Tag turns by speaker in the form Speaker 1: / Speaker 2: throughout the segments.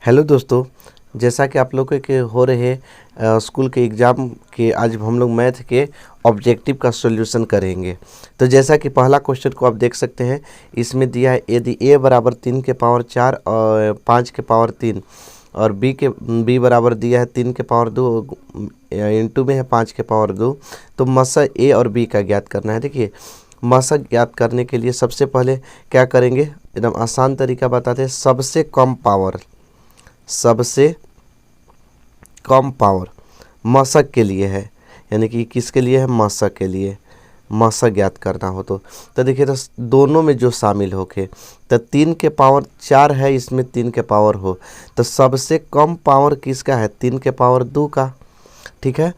Speaker 1: Hello दोस्तों, जैसा कि आप लोगों के हो रहे स्कूल के एग्ज़ाम के आज हम लोग मैथ के ऑब्जेक्टिव का सॉल्यूशन करेंगे। तो जैसा कि पहला क्वेश्चन को आप देख सकते हैं, इसमें दिया है यदि a बराबर 3 के पावर 4 और 5 के पावर 3 और b बराबर दिया है 3 के पावर 2 इंटू में है 5 के पावर 2, तो मसा a और b का ज्ञात करना है। देखिए, मसा ज्ञात करने के लिए सबसे पहले क्या करेंगे, एकदम आसान तरीका बताते हैं। सबसे कम पावर मशक के लिए है, यानी कि किसके लिए है, मशक के लिए। मशक ज्ञात करना हो तो देखिए, तो दोनों में जो शामिल होके तो 3 के पावर 4 है, इसमें 3 के पावर हो तो सबसे कम पावर किसका है, 3 के पावर 2 का। ठीक है,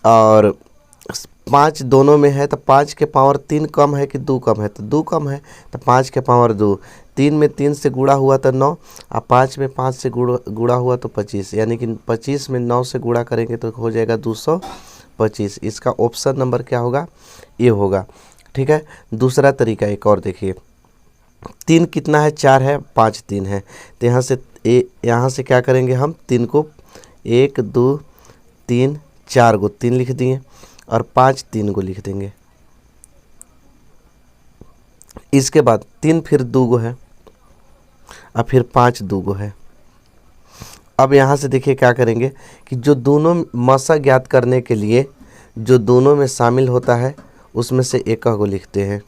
Speaker 1: और 5 दोनों में है तो 5 के पावर 3 कम है कि 2 कम है, तो 2 कम है तो 5 के पावर 2। 3 में 3 से गुणा हुआ तो 9 और 5 में 5 से गुणा हुआ तो 25, यानी कि 25 में 9 से गुणा करेंगे तो हो जाएगा 225। इसका ऑप्शन नंबर क्या होगा, ये होगा। ठीक है, दूसरा तरीका एक और देखिए। 3 कितना है, 4 है, 5 3 है, तो यहाँ से क्या करेंगे हम, 3 को 1 2 3 4 को 3 लिख दिए और 5 3 को लिख देंगे। इसके बाद 3 फिर 2 गो है और फिर 5 2 गो है। अब यहाँ से देखिए क्या करेंगे कि जो दोनों मसा ज्ञात करने के लिए जो दोनों में शामिल होता है उसमें से एक को लिखते हैं।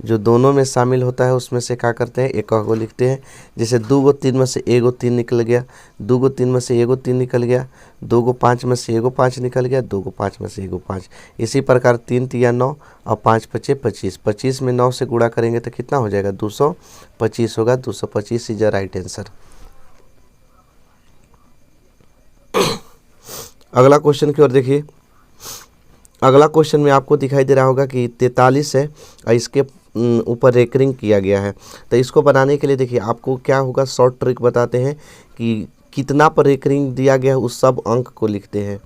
Speaker 1: जो दोनों में शामिल होता है उसमें से क्या करते हैं, एक को लिखते हैं। जैसे 2 गो 3 में से 1 गो 3 निकल गया, 2 गो 3 में से 1 गो 3 निकल गया, 2 गो 5 में से 1 गो 5 निकल गया, 2 गो 5 में से 1 गो 5। इसी प्रकार 3 तिया 9 और 5 पचे 25। 25 में 9 से गुणा करेंगे तो कितना हो जाएगा, 225 होगा। 225 इज द राइट आंसर। अगला क्वेश्चन की ओर देखिए। अगला क्वेश्चन में आपको दिखाई दे रहा होगा कि 43 है और इसके ऊपर रेकरिंग किया गया है। तो इसको बनाने के लिए देखिए आपको क्या होगा, शॉर्ट ट्रिक बताते हैं कि कितना पर रेकरिंग दिया गया है उस सब अंक को लिखते हैं।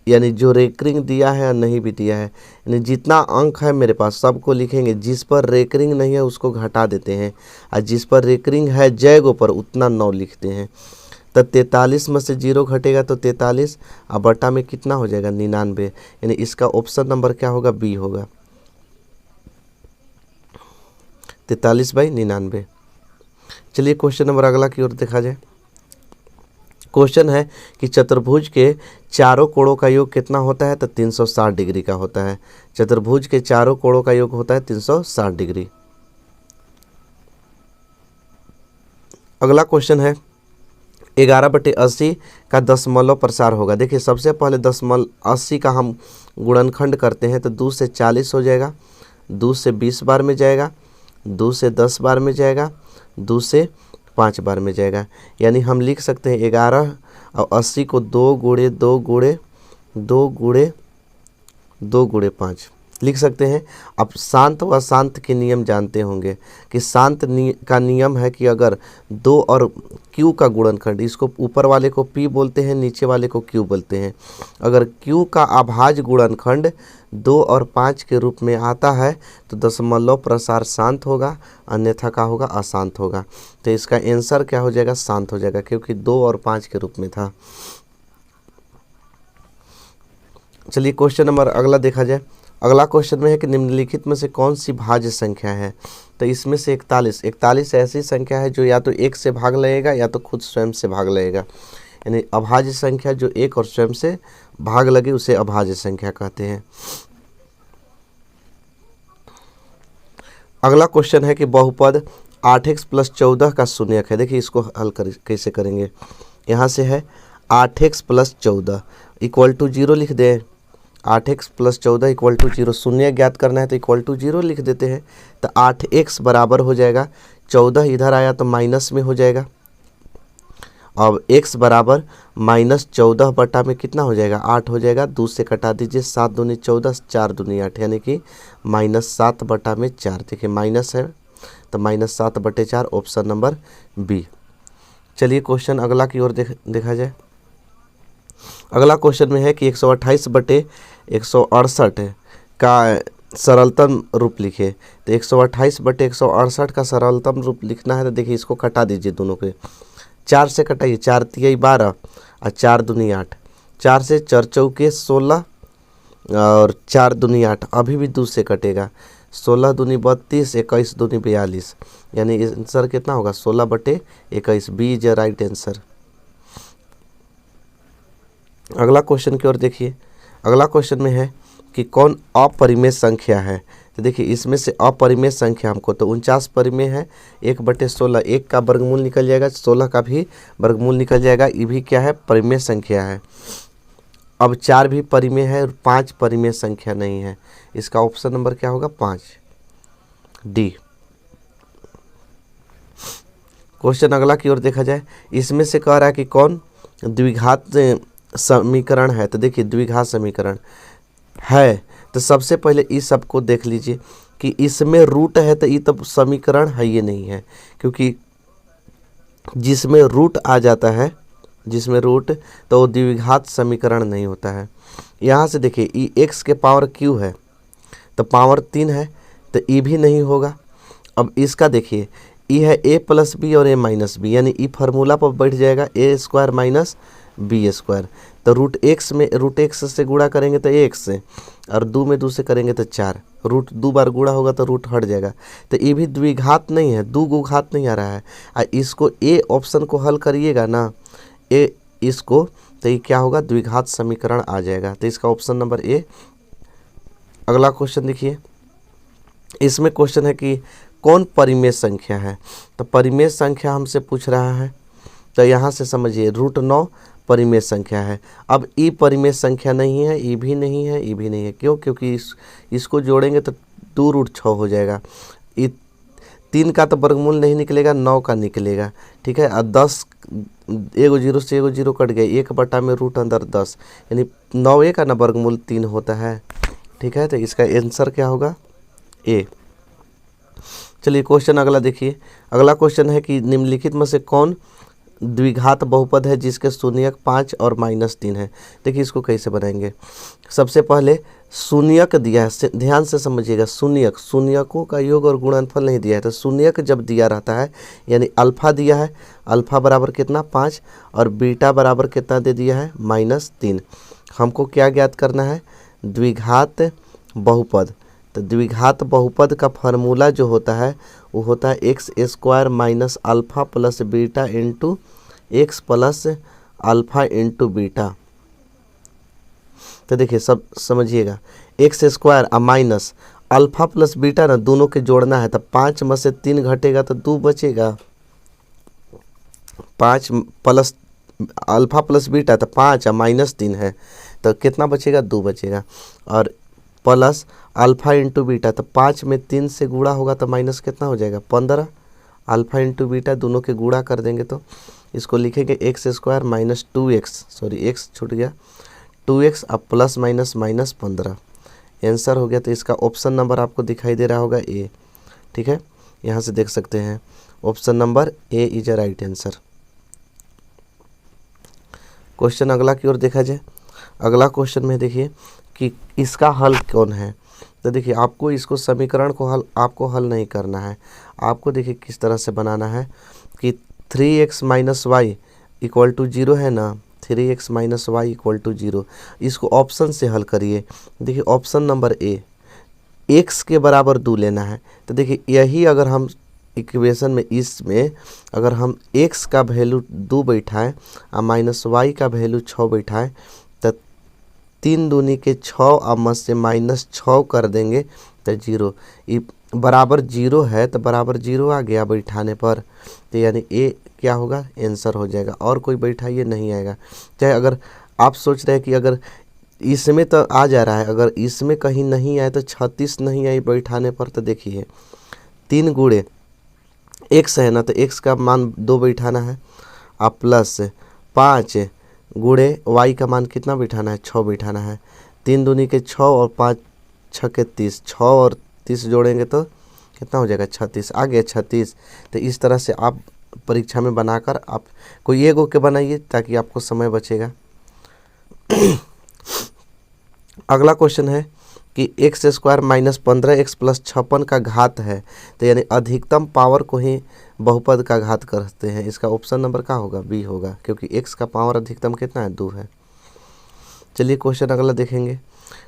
Speaker 1: यानी जो रेकरिंग दिया है और नहीं भी दिया है, यानी जितना अंक है मेरे पास सबको लिखेंगे। जिस पर रेकरिंग नहीं है उसको घटा देते हैं और जिस पर रेकरिंग है जयगो पर उतना 9 लिखते हैं। तो 43 में से 0 घटेगा तो 43 और बटा में कितना हो जाएगा, 99। यानी इसका ऑप्शन नंबर क्या होगा, बी होगा, 43/99। चलिए क्वेश्चन नंबर अगला की ओर देखा जाए। क्वेश्चन है कि चतुर्भुज के चारों कोणों का योग कितना होता है, तो 360 डिग्री का होता है। चतुर्भुज के चारों कोणों का योग होता है 360 डिग्री। अगला क्वेश्चन है 11/80 का दशमलव प्रसार होगा। देखिए, सबसे पहले 80 का हम गुणनखंड करते हैं तो 2 से 40 हो जाएगा, 2 से 20 बार में जाएगा, 2 से 10 बार में जाएगा, 2 से 5 बार में जाएगा। यानी हम लिख सकते हैं 11 और 80 को 2 गुणे 2 गुणे 2 गुणे 2 गुणे 5 लिख सकते हैं। अब शांत व अशांत के नियम जानते होंगे कि शांत का नियम है कि अगर 2 और q का गुणनखंड, इसको ऊपर वाले को p बोलते हैं, नीचे वाले को q बोलते हैं। अगर q का अभाज्य गुणनखंड 2 और 5 के रूप में आता है तो दशमलव प्रसार शांत होगा, अन्यथा का होगा, अशांत होगा। तो इसका आंसर क्या हो जाएगा, शांत हो जाएगा, क्योंकि 2 और 5 के रूप में था। चलिए क्वेश्चन नंबर अगला देखा जाए। अगला क्वेश्चन में है कि निम्नलिखित में से कौन सी भाज्य संख्या है। तो इसमें से 41 ऐसी संख्या है जो या तो 1 से भाग लगेगा या तो खुद स्वयं से भाग लगेगा। यानी अभाज्य संख्या जो 1 और स्वयं से भाग लगे उसे अभाज्य संख्या कहते हैं। अगला क्वेश्चन है कि बहुपद 8x + 14 का शून्यक है। देखिए इसको हल कैसे करेंगे। यहाँ से है 8x + 14 = 0 लिख दें। 8x + 14 = 0। शून्य ज्ञात करना है तो =0 लिख देते हैं। तो 8x बराबर हो जाएगा 14, इधर आया तो माइनस में हो जाएगा। अब x बराबर -14 बटा में कितना हो जाएगा, 8 हो जाएगा। 2 से कटा दीजिए, 7 दूनी 14, 4 दूनी 8, यानी कि -7 बटा में 4। देखिए माइनस है तो -7/4, ऑप्शन नंबर बी। चलिए क्वेश्चन अगला की ओर देखा जाए। अगला क्वेश्चन में है कि 128/168 का सरलतम रूप लिखे। तो 128/168 का सरलतम रूप लिखना है तो देखिए इसको कटा दीजिए दोनों के। 4 से कटाइए, 4 तियाई 12 और 4 दूनी 8, 4 से 4 चौके 16 और 4 दूनी 8, अभी भी 2 से कटेगा, 16 दूनी 32, 21 दूनी 42, यानी आंसर कितना होगा 16/21। B is right answer. अगला क्वेश्चन की ओर देखिए। अगला क्वेश्चन में है कि कौन अपरिमेय संख्या है। तो देखिए इसमें से अपरिमेय संख्या हमको तो 49 परिमेय है, 1/16, 1 का वर्गमूल निकल जाएगा, 16 का भी वर्गमूल निकल जाएगा, ये भी क्या है परिमेय संख्या है। अब 4 भी परिमेय है और 5 परिमेय संख्या नहीं है, इसका ऑप्शन नंबर क्या होगा 5, डी। क्वेश्चन अगला की ओर देखा जाए, इसमें से कह रहा है कि कौन द्विघात समीकरण है। तो देखिए द्विघात समीकरण है तो सबसे पहले इस सब को देख लीजिए कि इसमें रूट है तो ये तो समीकरण है ये नहीं है, क्योंकि जिसमें रूट आ जाता है, जिसमें रूट, तो वो द्विघात समीकरण नहीं होता है। यहाँ से देखिए ई एक्स के पावर क्यू है तो पावर 3 है तो ई भी नहीं होगा। अब इसका देखिए ई है a प्लस बी और a माइनस बी, यानी ई फार्मूला पर बैठ जाएगा a square minus b square. तो रूट एक्स से गुणा करेंगे तो एक्स से, और 2 में 2 से करेंगे तो 4, रूट 2 बार गुणा होगा तो रूट हट जाएगा। तो ये भी द्विघात नहीं है, 2 गो घात नहीं आ रहा है। इसको ए ऑप्शन को हल करिएगा ना, ए इसको, तो ये क्या होगा द्विघात समीकरण आ जाएगा। तो इसका ऑप्शन नंबर ए। अगला क्वेश्चन देखिए, इसमें क्वेश्चन है कि कौन परिमेय संख्या है। तो परिमेय संख्या हमसे पूछ रहा है, तो यहाँ से समझिए √9 परिमेय संख्या है। अब ई परिमेय संख्या नहीं है, ई भी नहीं है, ई भी नहीं है, क्यों? क्योंकि इसको जोड़ेंगे तो 2√6 हो जाएगा। ई 3 का तो वर्गमूल नहीं निकलेगा, 9 का निकलेगा, ठीक है। और 10 एगो 0 से एगो 0 कट गया, 1 में रूट अंदर 10, यानी 9 का ना वर्गमूल 3 होता है, ठीक है। तो इसका आंसर क्या होगा ए। चलिए क्वेश्चन अगला देखिए। अगला क्वेश्चन है कि निम्नलिखित में से कौन द्विघात बहुपद है जिसके शून्यक 5 और -3 है। देखिए इसको कैसे बनाएंगे। सबसे पहले शून्यक दिया है, ध्यान से समझिएगा। शून्यकों का योग और गुणनफल नहीं दिया है, तो शून्यक जब दिया रहता है यानी अल्फा दिया है, अल्फा बराबर कितना 5 और बीटा बराबर कितना दे दिया है -3। हमको क्या ज्ञात करना है द्विघात बहुपद। तो द्विघात बहुपद का फार्मूला जो होता है वो होता है x square minus alpha plus beta into x plus alpha into beta. तो देखिए सब समझिएगा, एक्स स्क्वायर और माइनस अल्फ़ा प्लस बीटा ना दोनों के जोड़ना है। तो 5 में से 3 घटेगा तो 2 बचेगा, 5 प्लस अल्फ़ा प्लस बीटा तो 5 और -3 है तो कितना बचेगा 2 बचेगा, और प्लस अल्फ़ा इंटू बीटा तो 5 में 3 से गुणा होगा तो माइनस कितना हो जाएगा 15, अल्फ़ा इंटू बीटा दोनों के गुणा कर देंगे तो इसको लिखेंगे x square minus 2x, sorry x छूट गया, 2x अब प्लस माइनस -15 आंसर हो गया। तो इसका ऑप्शन नंबर आपको दिखाई दे रहा होगा ए, ठीक है। यहाँ से देख सकते हैं option number A is a right answer. Question अगला की ओर देखा जाए। अगला क्वेश्चन में देखिए कि इसका हल कौन है। तो देखिए आपको इसको समीकरण को आपको हल नहीं करना है, आपको देखिए किस तरह से बनाना है कि 3x - y = 0 है ना, 3x - y = 0, इसको ऑप्शन से हल करिए। देखिए ऑप्शन नंबर ए, x के बराबर 2 लेना है। तो देखिए यही अगर हम इक्वेशन में इसमें अगर हम x का वैल्यू 2 बैठाएँ और -y का वैल्यू 6 बैठाएँ तो 3 दूनी के 6 और में से -6 कर देंगे तो 0, ये बराबर 0 है तो बराबर 0 आ गया बैठाने पर। तो यानी ए क्या होगा आंसर हो जाएगा, और कोई बैठाइए नहीं आएगा। चाहे अगर आप सोच रहे हैं कि अगर इसमें तो आ जा रहा है, अगर इसमें कहीं नहीं आए तो 36 नहीं आई बैठाने पर, तो देखिए 3 गुणे x है ना, तो x का मान 2 बैठाना है, आप प्लस 5 गुणे y का मान कितना बैठाना है 6 बैठाना है। 3 दूनी के 6 और 5 6 के 30, 6 और 30 जोड़ेंगे तो कितना हो जाएगा 36, आ गया 36। तो इस तरह से आप परीक्षा में बनाकर आप कोई एक के बनाइए ताकि आपको समय बचेगा। अगला क्वेश्चन है कि x square minus 15x plus 56 का घात है, तो यानी अधिकतम पावर को ही बहुपद का घात करते हैं। इसका ऑप्शन नंबर क्या होगा? बी होगा, क्योंकि x का पावर अधिकतम कितना है? 2 है। चलिए क्वेश्चन अगला देखेंगे।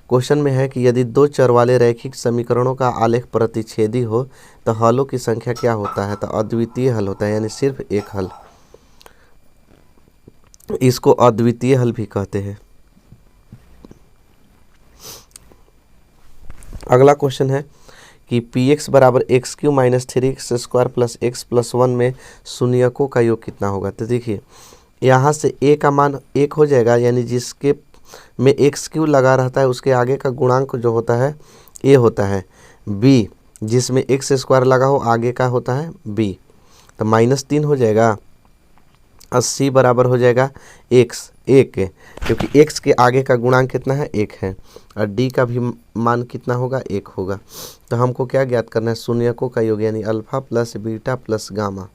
Speaker 1: क्वेश्चन में है कि यदि दो चर वाले रैखिक समीकरणों का आलेख प्रतिच्छेदी हो तो हलों की संख्या क्या होता है? तो अद्वितीय हल होता है, यानी सिर्फ एक हल। इसको अद्वितीय हल भी कहते हैं। अगला क्वेश्चन है कि पी एक्स बराबर x Q minus 3x square plus x plus 1 में शून्यकों का योग कितना होगा? तो देखिए यहाँ से a का मान 1 हो जाएगा, यानी जिसके में एक्स क्यू लगा रहता है उसके आगे का गुणांक जो होता है a होता है। b जिसमें एक्स स्क्वायर लगा हो आगे का होता है b, तो -3 हो जाएगा। 80 बराबर हो जाएगा एक्स 1 के, क्योंकि x के आगे का गुणांक कितना है? 1 है, और d का भी मान कितना होगा? 1 होगा। तो हमको क्या ज्ञात करना है? शून्यकों का योग, यानी alpha plus beta plus gamma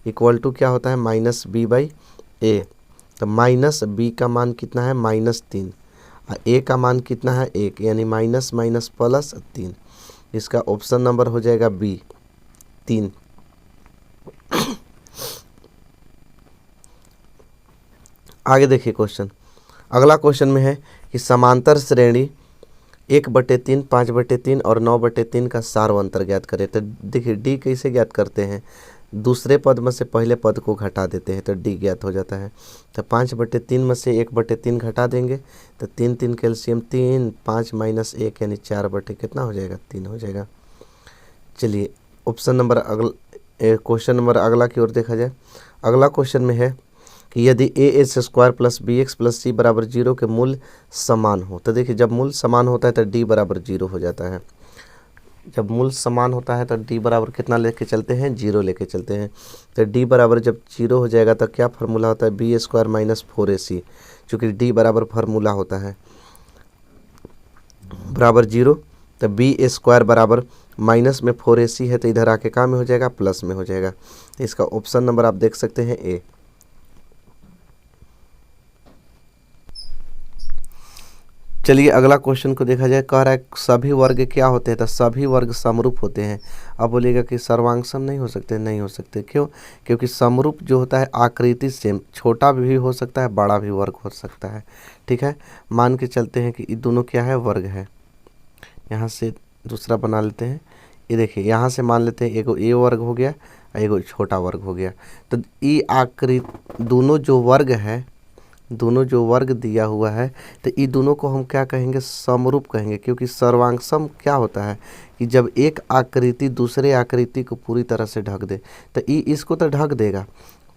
Speaker 1: equal to क्या होता है? -b/a। तो माइनस b का मान कितना है? -3, और a का मान कितना है? 1, यानी माइनस माइनस प्लस 3। इसका ऑप्शन नंबर हो जाएगा बी 3। आगे देखिए क्वेश्चन। अगला क्वेश्चन में है कि समांतर श्रेणी 1/3, 5/3 और 9/3 का सार अंतर ज्ञात करें। तो देखिए डी कैसे ज्ञात करते हैं? दूसरे पद में से पहले पद को घटा देते हैं तो डी ज्ञात हो जाता है। तो 5/3 में से 1/3 घटा देंगे तो 3 3 कैल्शियम 3, 5 माइनस 1 यानी 4 कितना हो जाएगा? 3 हो जाएगा। चलिए ऑप्शन नंबर क्वेश्चन नंबर अगला की ओर देखा जाए। अगला क्वेश्चन में है कि यदि ax square plus b x plus c बराबर 0 के मूल्य समान हो। तो देखिए जब मूल्य समान होता है तो d बराबर 0 हो जाता है। जब मूल्य समान होता है तो d बराबर कितना लेके चलते हैं? 0 लेके चलते हैं। तो d बराबर जब 0 हो जाएगा तो क्या फार्मूला होता है? बी स्क्वायर माइनस 4ac, चूँकि d बराबर फार्मूला होता है बराबर 0, तो बी स्क्वायर बराबर माइनस में 4ac है, तो इधर आके कहाँ में हो जाएगा? प्लस में हो जाएगा। इसका ऑप्शन नंबर आप देख सकते हैं ए। चलिए अगला क्वेश्चन को देखा जाए। कह रहा है सभी वर्ग क्या होते हैं? तो सभी वर्ग समरूप होते हैं। अब बोलिएगा कि सर्वांगसम नहीं हो सकते? नहीं हो सकते। क्यों? क्योंकि समरूप जो होता है आकृति सेम, छोटा भी हो सकता है बड़ा भी वर्ग हो सकता है। ठीक है, मान के चलते हैं कि ये दोनों क्या है? वर्ग है। यहाँ से दूसरा बना लेते हैं। ये देखिए यहाँ से मान लेते हैं एगो ए वर्ग हो गया और एगो छोटा वर्ग हो गया। तो ये आकृति दोनों जो वर्ग है, दोनों जो वर्ग दिया हुआ है, तो ये दोनों को हम क्या कहेंगे? समरूप कहेंगे। क्योंकि सर्वांगसम क्या होता है कि जब एक आकृति दूसरे आकृति को पूरी तरह से ढक दे, तो ई इसको तो ढक देगा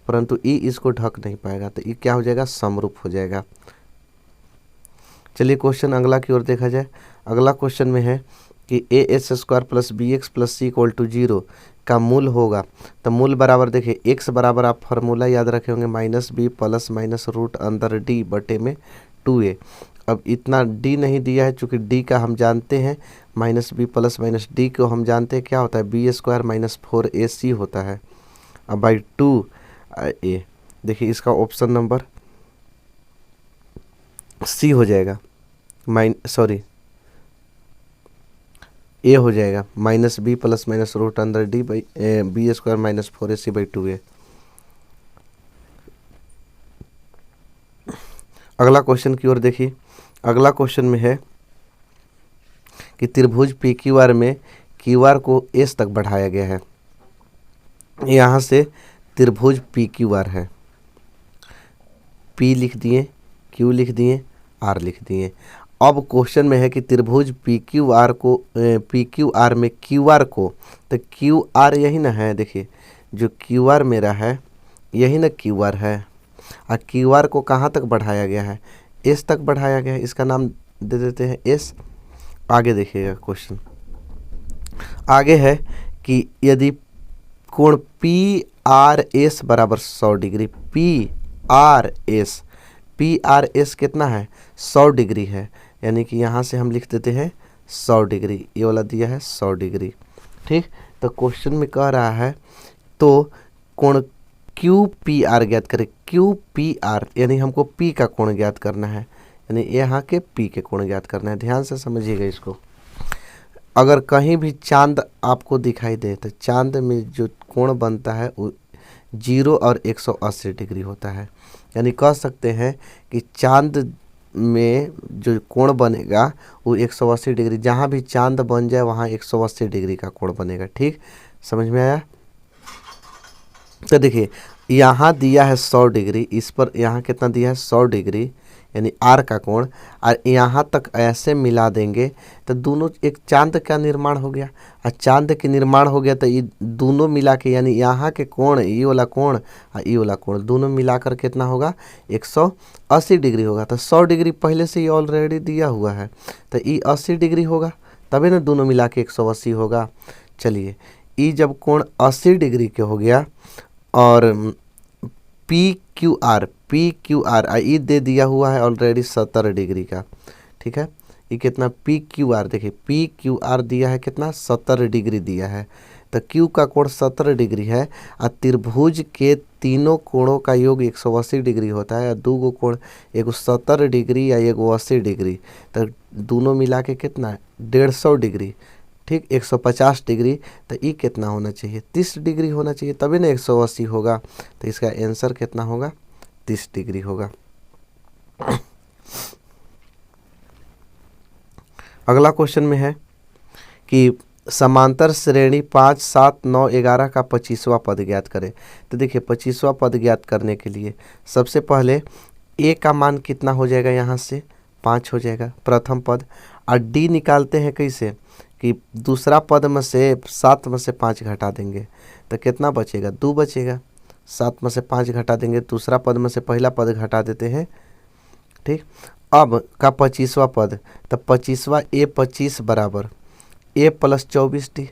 Speaker 1: परंतु ई इसको ढक नहीं पाएगा, तो ये क्या हो जाएगा? समरूप हो जाएगा। चलिए क्वेश्चन अगला की ओर देखा जाए। अगला क्वेश्चन में है कि a s square plus b x plus c equal to 0 का मूल होगा। तो मूल बराबर देखिए एक्स बराबर आप फार्मूला याद रखे होंगे -b प्लस माइनस रूट अंदर d बटे में 2a। अब इतना d नहीं दिया है, चूँकि d का हम जानते हैं -b प्लस माइनस d को हम जानते हैं क्या होता है? बी स्क्वायर माइनस 4ac होता है, अब बाई 2a। देखिए इसका ऑप्शन नंबर सी हो जाएगा, ए हो जाएगा। -b प्लस माइनस रूट अंदर d by b square minus 4ac by 2a। अगला क्वेश्चन की ओर देखिए। अगला क्वेश्चन में है कि त्रिभुज पी क्यू आर में क्यू आर को एस तक बढ़ाया गया है। यहाँ से त्रिभुज पी क्यू आर है, पी लिख दिए, क्यू लिख दिए, आर लिख दिए। अब क्वेश्चन में है कि त्रिभुज पी क्यू आर में क्यू आर को, तो क्यू आर यही ना है। देखिए जो क्यू आर मेरा है यही ना क्यू आर है, और क्यू आर को कहाँ तक बढ़ाया गया है? एस तक बढ़ाया गया है। इसका नाम दे देते हैं एस। आगे देखिएगा क्वेश्चन आगे है कि यदि कोण पी आर एस बराबर 100 डिग्री, पी आर एस कितना है? 100 डिग्री है, यानी कि यहाँ से हम लिख देते हैं 100 डिग्री। ये वाला दिया है 100 डिग्री। ठीक, तो क्वेश्चन में कह रहा है तो कोण क्यू पी आर ज्ञात करें। क्यू पी आर यानी हमको पी का कोण ज्ञात करना है। यानी यहाँ के पी के कोण ज्ञात करना है। ध्यान से समझिएगा इसको। अगर कहीं भी चांद आपको दिखाई दे तो चांद में जो कोण बनता है वो 0 और 180 डिग्री होता है। यानी कह सकते हैं कि चांद में जो कोण बनेगा वो 180 डिग्री, जहाँ भी चांद बन जाए वहाँ 180 डिग्री का कोण बनेगा। ठीक, समझ में आया? तो देखिए यहाँ दिया है 100 डिग्री, इस पर यहाँ कितना दिया है 100 डिग्री यानी आर का कोण, और यहाँ तक ऐसे मिला देंगे तो दोनों एक चांद का निर्माण हो गया। और चांद के निर्माण हो गया तो ये दोनों मिला के यानी यहाँ के कोण, ये वाला कोण और ये वाला कोण दोनों मिलाकर कितना होगा 180 डिग्री होगा। तो 100 डिग्री पहले से ही ऑलरेडी दिया हुआ है तो ये 80 डिग्री होगा, तभी ना दोनों मिला के 180 होगा। चलिए ये जब कोण 80 डिग्री के हो गया और पी क्यू आर ये दे दिया हुआ है ऑलरेडी 70 डिग्री का। ठीक है, ये कितना पी क्यू आर, देखिए पी क्यू आर दिया है कितना 70 डिग्री दिया है। तो क्यू का कोण 70 डिग्री है और त्रिभुज के तीनों कोणों का योग 180 डिग्री होता है। और दो गो कोण, एगो 70 डिग्री या एगो 80 डिग्री, तो दोनों मिला के कितना 150 डिग्री। ठीक, 150 डिग्री, तो ये कितना होना चाहिए 30 डिग्री होना चाहिए, तभी ना 180 होगा। तो इसका आंसर कितना होगा 30 डिग्री होगा। अगला क्वेश्चन में है कि समांतर श्रेणी 5, 7, 9, 11 का 25वां पद ज्ञात करें। तो देखिए 25वां पद ज्ञात करने के लिए सबसे पहले ए का मान कितना हो जाएगा, यहाँ से 5 हो जाएगा प्रथम पद। और डी निकालते हैं कैसे कि दूसरा पद में से 7 में से 5 घटा देंगे तो कितना बचेगा 2 बचेगा। 7 में से 5 घटा देंगे, दूसरा पद में से पहला पद घटा देते हैं। ठीक, अब का 25वां पद, तो 25वां ए 25 बराबर ए प्लस 24d,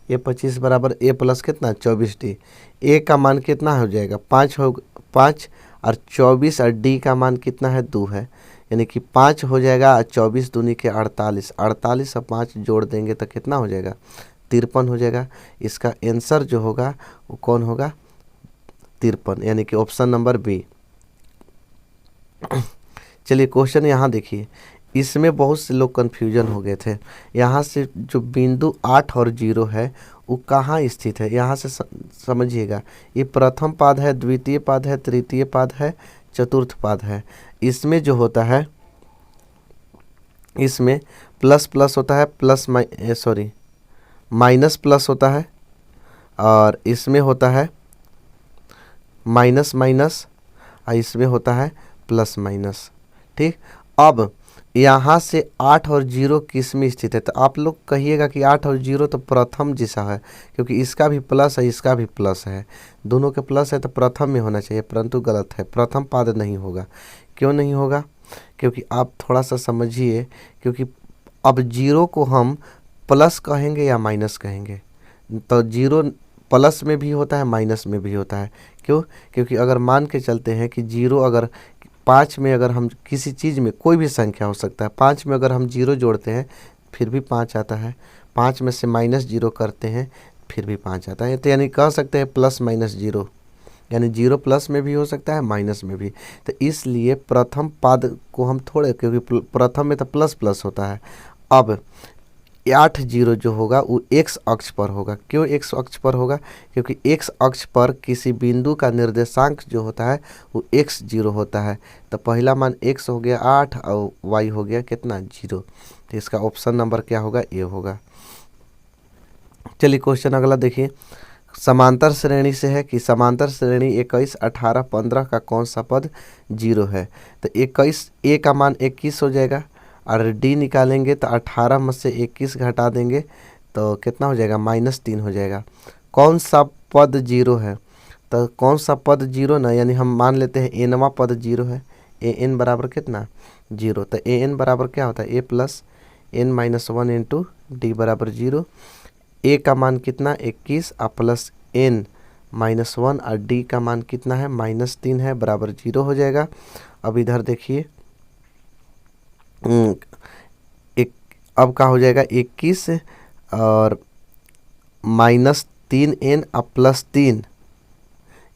Speaker 1: ए 25 बराबर ए प्लस कितना 24d। ए का मान कितना हो जाएगा 5 और 24 और डी का मान कितना है 2 है, यानी कि 5 हो जाएगा और 24 दूनी के 48, 48 और 5 जोड़ देंगे तो कितना हो जाएगा 53 हो जाएगा। इसका आंसर जो होगा वो कौन होगा 53, यानी कि ऑप्शन नंबर बी। चलिए क्वेश्चन यहाँ देखिए, इसमें बहुत से लोग कन्फ्यूजन हो गए थे। यहाँ से जो बिंदु 8 और 0 है वो कहाँ स्थित है, यहाँ से समझिएगा। ये प्रथम पाद है, द्वितीय पाद है, तृतीय पाद है, चतुर्थ पाद है। इसमें जो होता है इसमें प्लस प्लस होता है, माइनस प्लस होता है, और इसमें होता है माइनस माइनस, और इसमें होता है प्लस माइनस। ठीक, अब यहाँ से 8 और 0 किस में स्थित है, तो आप लोग कहिएगा कि 8 और 0 तो प्रथम जैसा है, क्योंकि इसका भी प्लस है इसका भी प्लस है, दोनों के प्लस है तो प्रथम में होना चाहिए, परंतु गलत है, प्रथम पाद नहीं होगा। क्यों नहीं होगा, क्योंकि आप थोड़ा सा समझिए, क्योंकि अब 0 को हम प्लस कहेंगे या माइनस कहेंगे, तो 0 प्लस में भी होता है माइनस में भी होता है। क्यों, क्योंकि अगर मान के चलते हैं कि 0 अगर 5 में अगर हम किसी चीज़ में कोई भी संख्या हो सकता है, 5 में अगर हम 0 जोड़ते हैं फिर भी 5 आता है, 5 में से -0 करते हैं फिर भी 5 आता है, तो यानी कह सकते हैं प्लस माइनस 0, यानी 0 प्लस में भी हो सकता है माइनस में भी। तो इसलिए प्रथम पाद को हम थोड़े, क्योंकि प्रथम में तो प्लस प्लस होता है। अब 8 0 जो होगा वो x अक्ष पर होगा। क्यों x अक्ष पर होगा, क्योंकि x अक्ष पर किसी बिंदु का निर्देशांक जो होता है वो x 0 होता है। तो पहला मान x हो गया 8 और y हो गया कितना 0, तो इसका ऑप्शन नंबर क्या होगा ए होगा। चलिए क्वेश्चन अगला देखिए, समांतर श्रेणी से है कि समांतर श्रेणी 21, 18, 15 का कौन सा पद 0 है। तो 21 ए का मान 21 हो जाएगा, और डी निकालेंगे तो 18 में से 21 घटा देंगे तो कितना हो जाएगा -3 हो जाएगा। कौन सा पद 0 है, तो कौन सा पद 0 ना, यानी हम मान लेते हैं एनवा पद 0 है, ए एन बराबर कितना 0, तो ए एन बराबर क्या होता है a plus n minus 1 into d बराबर 0। ए का मान कितना 21 और प्लस एन -1 और डी का मान कितना है -3 है, बराबर 0 हो जाएगा। अब इधर देखिए अब का हो जाएगा 21 और -3n और +3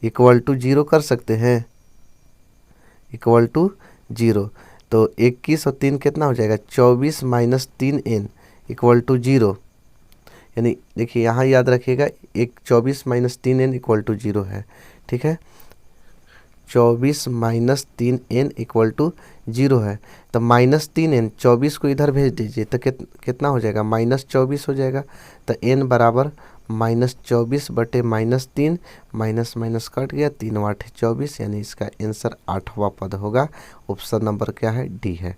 Speaker 1: इक्वल टू 0 कर सकते हैं, इक्वल टू जीरो। तो 21 और 3 कितना हो जाएगा, 24 minus 3n equal to zero. यानी देखिए यहाँ याद रखिएगा, 24 minus 3n equal to zero है। ठीक है, 24 minus 3n equal to zero है। तो -3n, 24 को इधर भेज दीजिए तो कितना हो जाएगा, -24 हो जाएगा। तो n बराबर -24 बटे -3, माइनस माइनस कट गया, 3 8 24, यानी इसका आंसर 8वां पद होगा। ऑप्शन नंबर क्या है, डी है।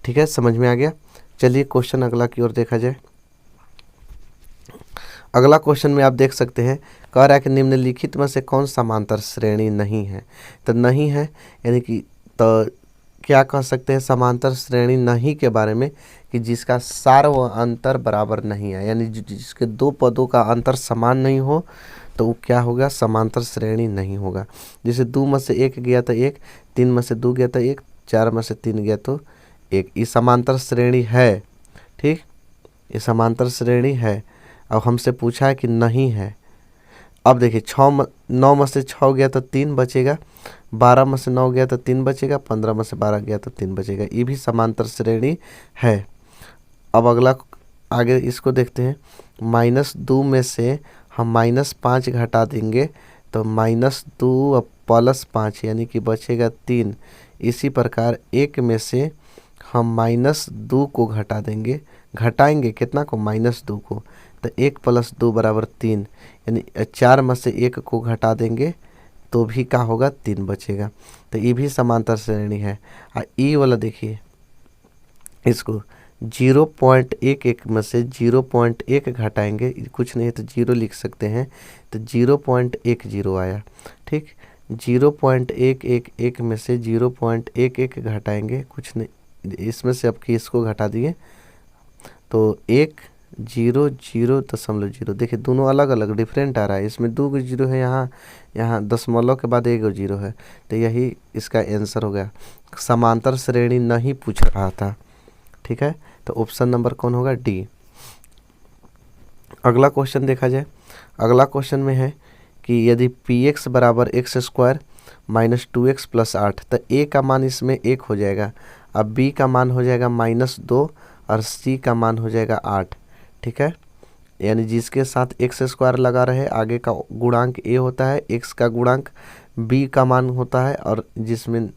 Speaker 1: ठीक है, समझ में आ गया। चलिए क्वेश्चन अगला की ओर देखा जाए। अगला क्वेश्चन में आप देख सकते हैं, कह रहा है कि निम्नलिखित में से कौन समांतर श्रेणी नहीं है। तो नहीं है यानी कि तो क्या कह सकते हैं समांतर श्रेणी नहीं के बारे में, कि जिसका सार व अंतर बराबर नहीं है, यानी जिसके दो पदों का अंतर समान नहीं हो तो वो क्या होगा, समांतर श्रेणी नहीं होगा। जैसे 2 में से 1 गया तो 1, 3 में से 2 गया तो 1, 4 में से 3 गया तो 1, ये समांतर श्रेणी है। ठीक, ये समांतर श्रेणी है। अब हमसे पूछा है कि नहीं है। अब देखिए 9 में से 6 गया तो 3 बचेगा, 12 में से 9 गया तो 3 बचेगा, 15 में से 12 गया तो 3 बचेगा। ये भी समांतर श्रेणी है। अब अगला आगे इसको देखते हैं। -2 में से हम -5 घटा देंगे तो -2 और +5 यानी कि बचेगा 3। इसी प्रकार 1 में से हम -2 को घटा देंगे, घटाएंगे कितना को, -2 को, तो 1 + 2 बराबर 3, यानी 4 में से 1 को घटा देंगे तो भी क्या होगा, 3 बचेगा। तो ये भी समांतर श्रेणी है। ई वाला देखिए, इसको 0.11 में से 0.1 घटाएंगे, कुछ नहीं तो 0 लिख सकते हैं, तो 0.10 आया। ठीक, 0.111 में से 0.11 घटाएंगे, कुछ नहीं, इसमें से अब इसको घटा दिए तो 1,0,0.0। देखिए दोनों अलग अलग डिफरेंट आ रहा है, इसमें 2 जीरो है, यहाँ दशमलव के बाद 1 जीरो है, तो यही इसका आंसर हो गया। समांतर श्रेणी नहीं पूछ रहा था। ठीक है, तो ऑप्शन नंबर कौन होगा, डी। अगला क्वेश्चन देखा जाए। अगला क्वेश्चन में है कि यदि px बराबर x² - 2x + 8, तो a का मान इसमें 1 हो जाएगा। अब b का मान हो जाएगा -2 और c का मान हो जाएगा 8। ठीक है, यानी जिसके साथ x² लगा रहे, आगे का गुणांक a होता है, x का गुणांक b का मान होता है, और जिसमें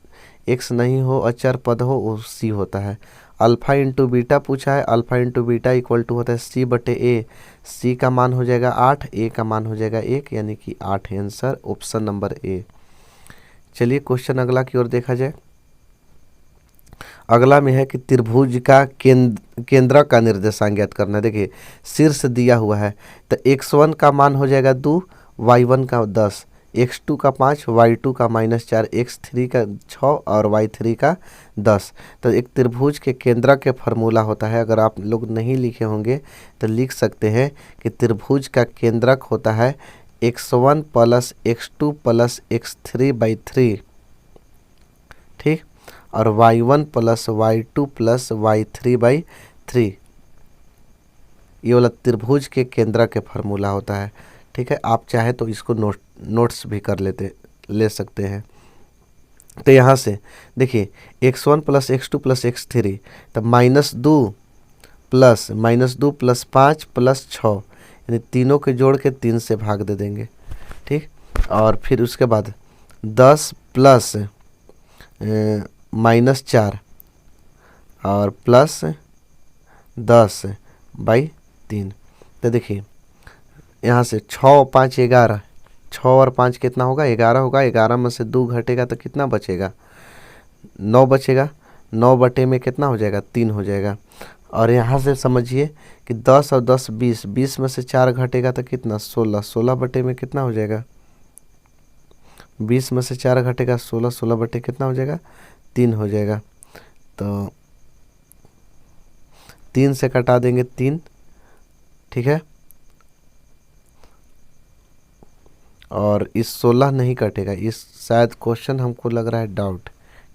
Speaker 1: x नहीं हो, अचर पद हो, वो c होता है। अल्फा इंटू बीटा पूछा है, alpha into beta equal to होता है c/a। c का मान हो जाएगा 8, a का मान हो जाएगा 1, यानी कि 8 आंसर, ऑप्शन नंबर ए। चलिए क्वेश्चन अगला की ओर देखा जाए। अगला में है कि त्रिभुज का केंद्र का निर्देशांक ज्ञात करना है। देखिए शीर्ष दिया हुआ है, तो x1 का मान हो जाएगा 2, y1 का 10, x2 का 5, y2 का -4, x3 का 6 और y3 का 10। तो एक त्रिभुज के केंद्र के फार्मूला होता है, अगर आप लोग नहीं लिखे होंगे तो लिख सकते हैं कि त्रिभुज का केंद्रक होता है x1 + x2 + x3/3। ठीक, और y1 + y2 + y3/3, ये वाला त्रिभुज के केंद्र के फार्मूला होता है। ठीक है, आप चाहे तो इसको नोट्स भी कर ले सकते हैं। तो यहाँ से देखिए x1 + x2 + x3, तो -2 + 5 + 6, यानी तीनों के जोड़ के 3 से भाग दे देंगे। ठीक, और फिर उसके बाद 10 प्लस -4 और प्लस 10/3। तो देखिए यहाँ से 6 और 5 11, 6 और 5 कितना होगा, 11 होगा। 11 में से 2 घटेगा तो कितना बचेगा, 9 बचेगा। 9 बटे में कितना हो जाएगा, 3 हो जाएगा। और यहाँ से समझिए कि 10 और 10 20, 20 में से 4 घटेगा तो कितना, 16, 16 बटे में कितना हो जाएगा, 20 में से 4 घटेगा 16, 16 बटे कितना हो जाएगा, 3 हो जाएगा। तो 3 से कटा देंगे 3। ठीक है, और इस 16 नहीं कटेगा, इस शायद क्वेश्चन हमको लग रहा है डाउट।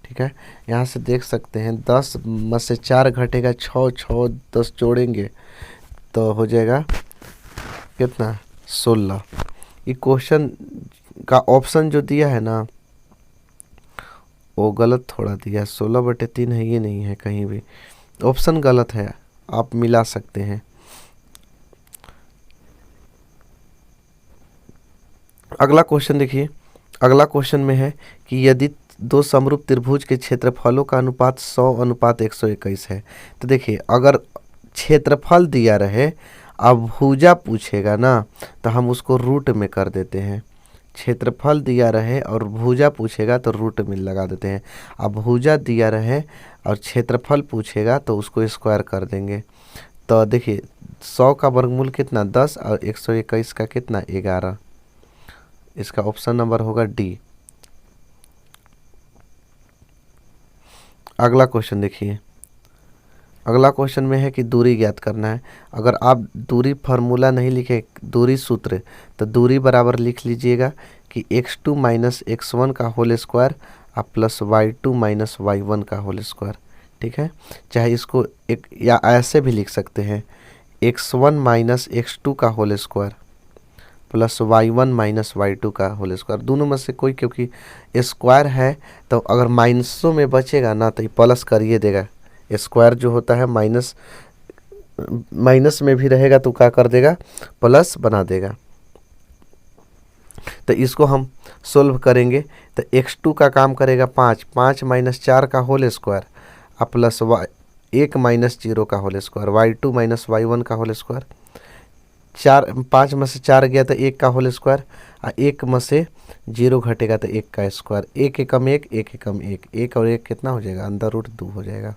Speaker 1: ठीक है, यहाँ से देख सकते हैं 10 में से 4 घटेगा 6, 6 10 जोड़ेंगे तो हो जाएगा कितना, 16। ये क्वेश्चन का ऑप्शन जो दिया है ना, वो गलत थोड़ा दिया, 16/3 है, ये नहीं है कहीं भी, ऑप्शन गलत है, आप मिला सकते हैं। अगला क्वेश्चन देखिए, अगला क्वेश्चन में है कि यदि दो समरूप त्रिभुज के क्षेत्रफलों का अनुपात 100:121 है। तो देखिए अगर क्षेत्रफल दिया रहे, अब भुजा पूछेगा ना, तो हम उसको रूट में कर देते हैं। क्षेत्रफल दिया रहे और भुजा पूछेगा तो रूट में लगा देते हैं। अब भुजा दिया रहे और क्षेत्रफल पूछेगा तो उसको स्क्वायर कर देंगे। तो देखिए 100 का वर्गमूल कितना 10 और 121 का कितना 11। इसका ऑप्शन नंबर होगा डी। अगला क्वेश्चन देखिए, अगला क्वेश्चन में है कि दूरी ज्ञात करना है। अगर आप दूरी फार्मूला नहीं लिखे, दूरी सूत्र, तो दूरी बराबर लिख लीजिएगा कि x2 माइनस x1 का होल स्क्वायर और प्लस y2 माइनस y1 का होल स्क्वायर। ठीक है, चाहे इसको एक या ऐसे भी लिख सकते हैं, x1 माइनस x2 का whole square plus y1 minus y2 का होल स्क्वायर। दोनों में से कोई, क्योंकि स्क्वायर है तो अगर माइनसों में बचेगा ना तो ये प्लस करिए देगा। स्क्वायर जो होता है माइनस में भी रहेगा तो क्या कर देगा, प्लस बना देगा। तो इसको हम सोल्व करेंगे तो x2 का काम करेगा 5 माइनस 4 का होल स्क्वायर और प्लस 1 माइनस 0 का whole square, y2 minus y1 का होल स्क्वायर। 5 में से 4 गया तो 1 का होल स्क्वायर और 1 में से 0 घटेगा तो 1 का स्क्वायर। 1 एकम 1, 1 एकम 1, 1 और 1 कितना हो जाएगा, अंदर रूट 2 हो जाएगा।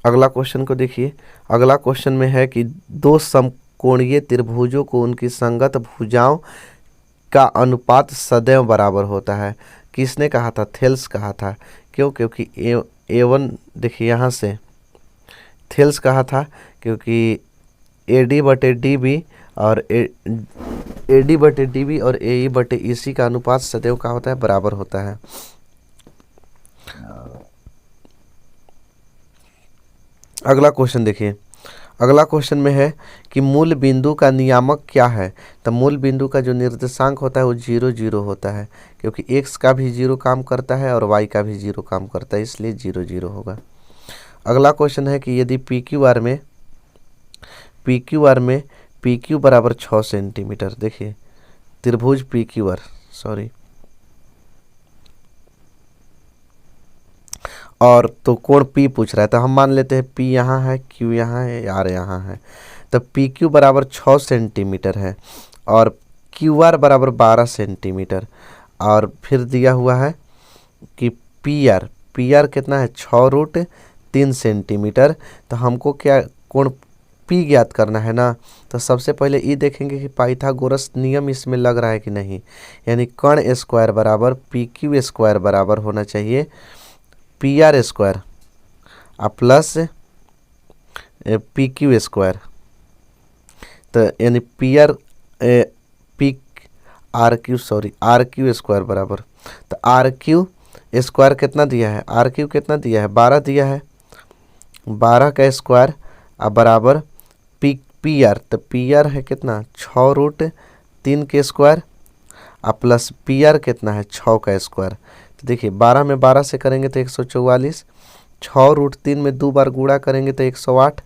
Speaker 1: अगला क्वेश्चन को देखिए, अगला क्वेश्चन में है कि दो समकोणीय त्रिभुजों को उनकी संगत भुजाओं का अनुपात सदैव बराबर होता है। किसने कहा था, थेल्स कहा था। क्यों, क्योंकि A1 देखिए यहाँ से थेल्स कहा था, क्योंकि AD/DB और AD/DB और AE/EC का अनुपात सदैव का होता है, बराबर होता है। अगला क्वेश्चन देखिए, अगला क्वेश्चन में है कि मूल बिंदु का नियामक क्या है। तो मूल बिंदु का जो निर्देशांक होता है वो 0 0 होता है, क्योंकि x का भी 0 काम करता है और y का भी 0 काम करता है, इसलिए 0 0 होगा। अगला क्वेश्चन है कि यदि PQR में PQ बराबर 6 सेंटीमीटर, देखिए त्रिभुज PQR, सॉरी, और तो कोण P पूछ रहा है, तो हम मान लेते हैं P यहाँ है, Q यहाँ है, R यहाँ है। तो PQ बराबर 6 सेंटीमीटर है और QR बराबर 12 सेंटीमीटर, और फिर दिया हुआ है कि PR कितना है 6√3 सेंटीमीटर। तो हमको क्या कोण P ज्ञात करना है ना, तो सबसे पहले ये देखेंगे कि पाइथागोरस नियम इसमें लग रहा है कि नहीं, यानी कर्ण स्क्वायर बराबर PQ स्क्वायर बराबर होना चाहिए PR square plus PQ square. तो यानी RQ स्क्वायर बराबर, तो RQ स्क्वायर कितना दिया है, RQ कितना दिया है 12 दिया है, 12 का स्क्वायर बराबर PR। तो PR है कितना 6√3 के स्क्वायर प्लस PR कितना है 6 का स्क्वायर। तो देखिए 12 में 12 से करेंगे तो 144, 6√3 में 2 बार गुणा करेंगे तो 108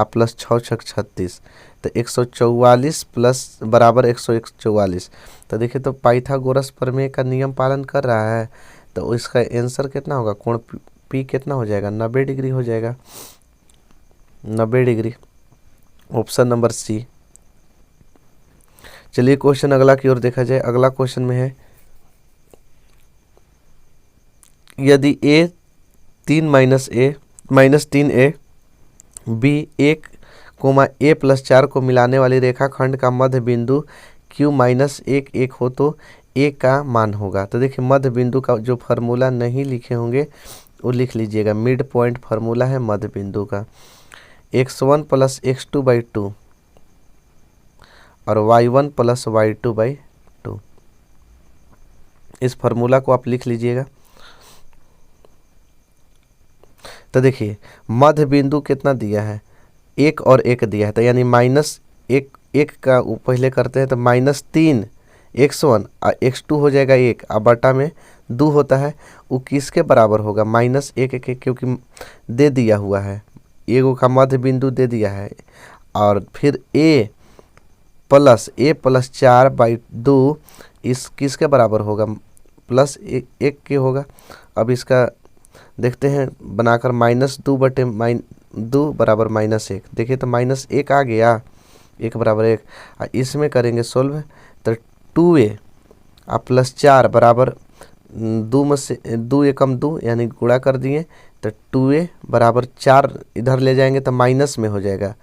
Speaker 1: प्लस 6 6 36, तो 144 प्लस बराबर 144। तो देखिए तो पाइथागोरस प्रमेय का नियम पालन कर रहा है, तो इसका आंसर कितना होगा, कोण P कितना हो जाएगा 90 डिग्री हो जाएगा, 90 डिग्री, ऑप्शन नंबर सी। चलिए क्वेश्चन अगला की ओर देखा जाए। अगला क्वेश्चन में है यदि A 3 B 1, A + 4 को मिलाने वाली रेखाखंड का मध्य बिंदु Q -1 1 हो तो A का मान होगा। तो देखिए मध्य बिंदु का जो फार्मूला नहीं लिखे होंगे वो लिख लीजिएगा। मिड पॉइंट फार्मूला है मध्य बिंदु का, x1 + x2/2 और y1 + y2/2। इस फार्मूला को आप लिख लीजिएगा। तो देखिए मध्य बिंदु कितना दिया है, 1 और 1 दिया है, तो यानी -1 का पहले करते हैं तो -3 x1 और x2 हो जाएगा 1 और बटा में 2 होता है, वो किसके बराबर होगा, -1 के, क्योंकि दे दिया हुआ है, एगो का मध्य बिंदु दे दिया है। और फिर a प्लस 4/2 इस किसके बराबर होगा, +1 के होगा। अब इसका देखते हैं बनाकर, -2 बराबर -1, देखिए तो -1 आ गया, 1 बराबर 1। और इसमें करेंगे सोल्व तो 2a और +4 बराबर 2 में से 2 एकम 2 यानी गुणा कर दिए, तो 2a बराबर 4 इधर ले जाएंगे तो माइनस में हो जाएगा,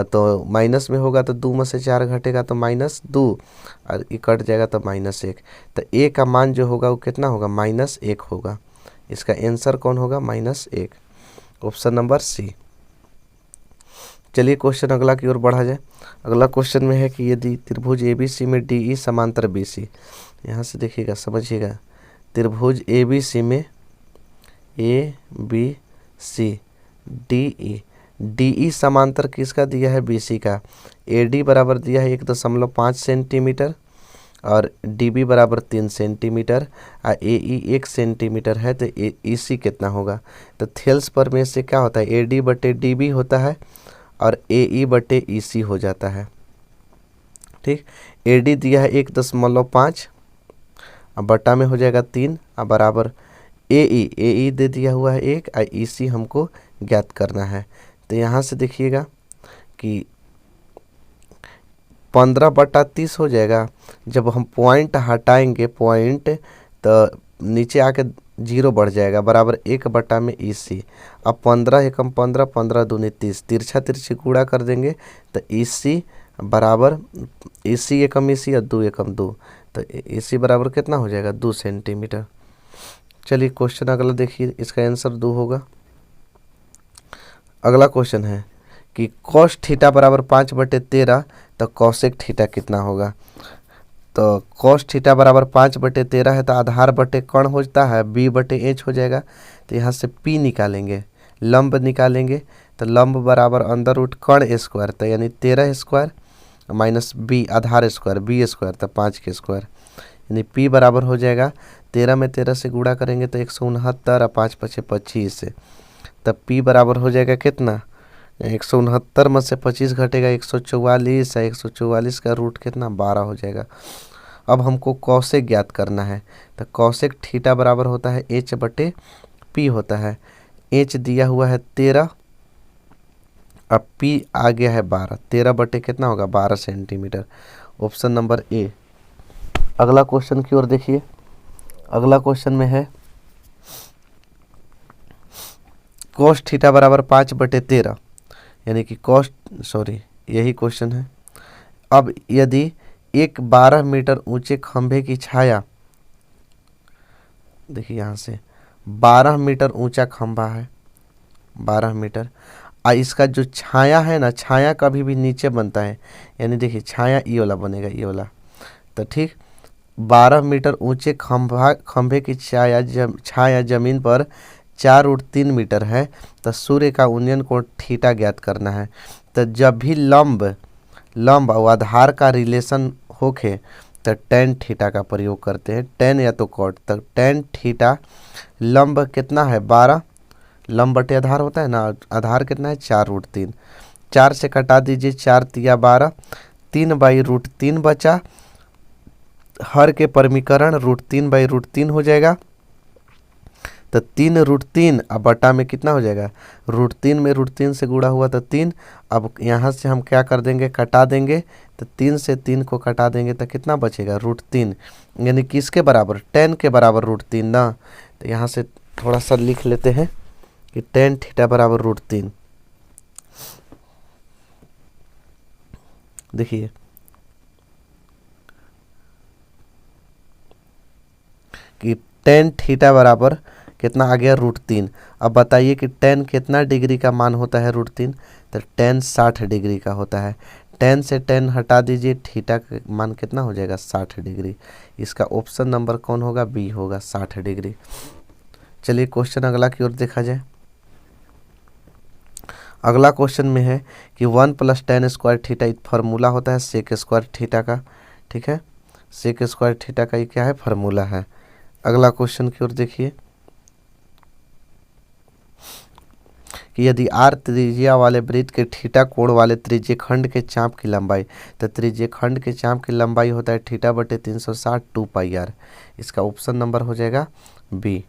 Speaker 1: तो माइनस में होगा तो 2 में से 4 घटेगा तो -2 और ये कट जाएगा तो -1। तो a का मान जो होगा वो कितना होगा, -1 होगा। इसका आंसर कौन होगा, -1, ऑप्शन नंबर सी। चलिए क्वेश्चन अगला की ओर बढ़ा जाए। अगला क्वेश्चन में है कि यदि त्रिभुज ABC में DE समांतर BC, यहाँ से देखिएगा समझिएगा, त्रिभुज ABC में ABC DE समांतर किसका दिया है, BC का। AD बराबर दिया है 1.5 सेंटीमीटर और DB बराबर 3 सेंटीमीटर और AE 1 सेंटीमीटर है, तो EC कितना होगा। तो थेल्स पर में से क्या होता है, AD बटे DB होता है और AE बटे EC हो जाता है। ठीक, AD दिया है 1.5 और बटा में हो जाएगा 3 और बराबर AE दे दिया हुआ है 1 और EC हमको ज्ञात करना है। तो यहाँ से देखिएगा कि 15/30 हो जाएगा। जब हम पॉइंट हटाएंगे पॉइंट तो नीचे आके 0 बढ़ जाएगा, बराबर 1/में EC। अब 15 एकम 15, 15 दूनी 30, तिरछा तिरछी गुणा कर देंगे तो EC बराबर EC एकम EC और 2 एकम 2, तो EC बराबर कितना हो जाएगा, 2 सेंटीमीटर। चलिए क्वेश्चन अगला देखिए, इसका आंसर 2 होगा। अगला क्वेश्चन है कि cos थीटा बराबर 5/13, तो cosec थीटा कितना होगा। तो cos थीटा बराबर 5/13 है, तो आधार बटे कर्ण होता है, b/h हो जाएगा। तो यहाँ से p निकालेंगे, लंब निकालेंगे, तो लंब बराबर अंदर रूट कर्ण स्क्वायर, तो यानी 13² माइनस b आधार स्क्वायर b², तो 5 के स्क्वायर, यानी p बराबर हो जाएगा 13 में 13 से गुणा करेंगे तो 169 और 5 × 5 = 25, तब p बराबर हो जाएगा कितना, 169 में से 25 घटेगा 144 है, 144 का रूट कितना, 12 हो जाएगा। अब हमको कॉसेक ज्ञात करना है, तो कॉसेक थीटा बराबर होता है h/p होता है। h दिया हुआ है 13 अब p आ गया है 12, 13 बटे कितना होगा, 12 सेंटीमीटर, ऑप्शन नंबर ए। अगला क्वेश्चन की ओर देखिए। अगला क्वेश्चन में है cos थीटा बराबर 5/13, यानी कि यही क्वेश्चन है। अब यदि एक 12 मीटर ऊंचे खंभे की छाया, देखिए यहाँ से 12 मीटर ऊंचा खंभा है, 12 मीटर, और इसका जो छाया है ना, छाया कभी भी नीचे बनता है, यानी देखिए छाया ये वाला बनेगा, ये वाला। तो ठीक, 12 मीटर ऊंचे खंभे की छाया जमीन पर 4√3 मीटर है, तो सूर्य का उन्नयन कोण थीटा ज्ञात करना है। तो जब भी लंब और आधार का रिलेशन होके तो tan थीटा का प्रयोग करते हैं, tan या तो cot। तो tan थीटा लंब कितना है, 12, लंब बटे आधार होता है ना, आधार कितना है 4√3, 4 से कटा दीजिए, 4 तिया 12, 3/√3 बचा, हर के परमीकरण √3/√3 हो जाएगा, तो 3√3 अब बटा में कितना हो जाएगा, √3 में √3 से गुणा हुआ तो 3। अब यहाँ से हम क्या कर देंगे, कटा देंगे, तो 3 से 3 को कटा देंगे तो कितना बचेगा, √3, यानी किसके बराबर, tan के बराबर √3 ना। तो यहाँ से थोड़ा सा लिख लेते हैं कि tan थीटा बराबर √3। देखिए कि tan थीटा बराबर कितना आ गया, √3। अब बताइए कि tan कितना डिग्री का मान होता है, √3, तो tan 60 डिग्री का होता है। tan से tan हटा दीजिए, थीटा का मान कितना हो जाएगा, 60 डिग्री। इसका ऑप्शन नंबर कौन होगा, बी होगा, 60 डिग्री। चलिए क्वेश्चन अगला की ओर देखा जाए। अगला क्वेश्चन में है कि 1 + tan² थीटा फार्मूला होता है sec² थीटा का, ठीक है, सेक स्क्वायर थीटा का ये क्या है, फार्मूला है। अगला क्वेश्चन की ओर देखिए कि यदि आर त्रिज्या वाले वृत्त के थीटा कोण वाले त्रिज्य खंड के चाप की लंबाई, तो त्रिज्य खंड के चाप की लंबाई होता है थीटा बटे 360 2 पाई आर। इसका ऑप्शन नंबर हो जाएगा बी।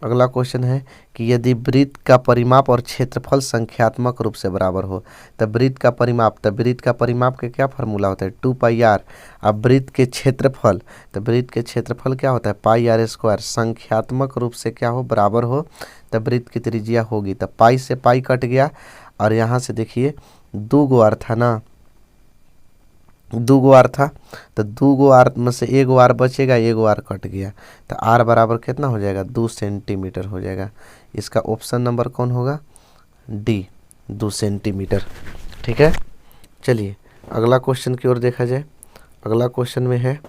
Speaker 1: अगला क्वेश्चन है कि यदि वृत्त का परिमाप और क्षेत्रफल संख्यात्मक रूप से बराबर हो, तब वृत्त का परिमाप, तब वृत्त का परिमाप का क्या फार्मूला होता है, 2 पाई आर। अब वृत्त के क्षेत्रफल, तो वृत्त के क्षेत्रफल क्या होता है, पाई आर स्क्वायर। संख्यात्मक रूप से क्या हो, बराबर हो, तब वृत्त की त्रिज्या होगी। तब पाई से पाई कट गया और यहाँ से देखिए 2 गो आर था ना, 2 गो आर था, तो 2 गो आर में से 1 गो आर बचेगा, 1 गो आर कट गया, तो आर बराबर कितना हो जाएगा, 2 सेंटीमीटर हो जाएगा। इसका ऑप्शन नंबर कौन होगा, डी, 2 सेंटीमीटर। ठीक है, चलिए अगला क्वेश्चन की ओर देखा जाए। अगला क्वेश्चन में है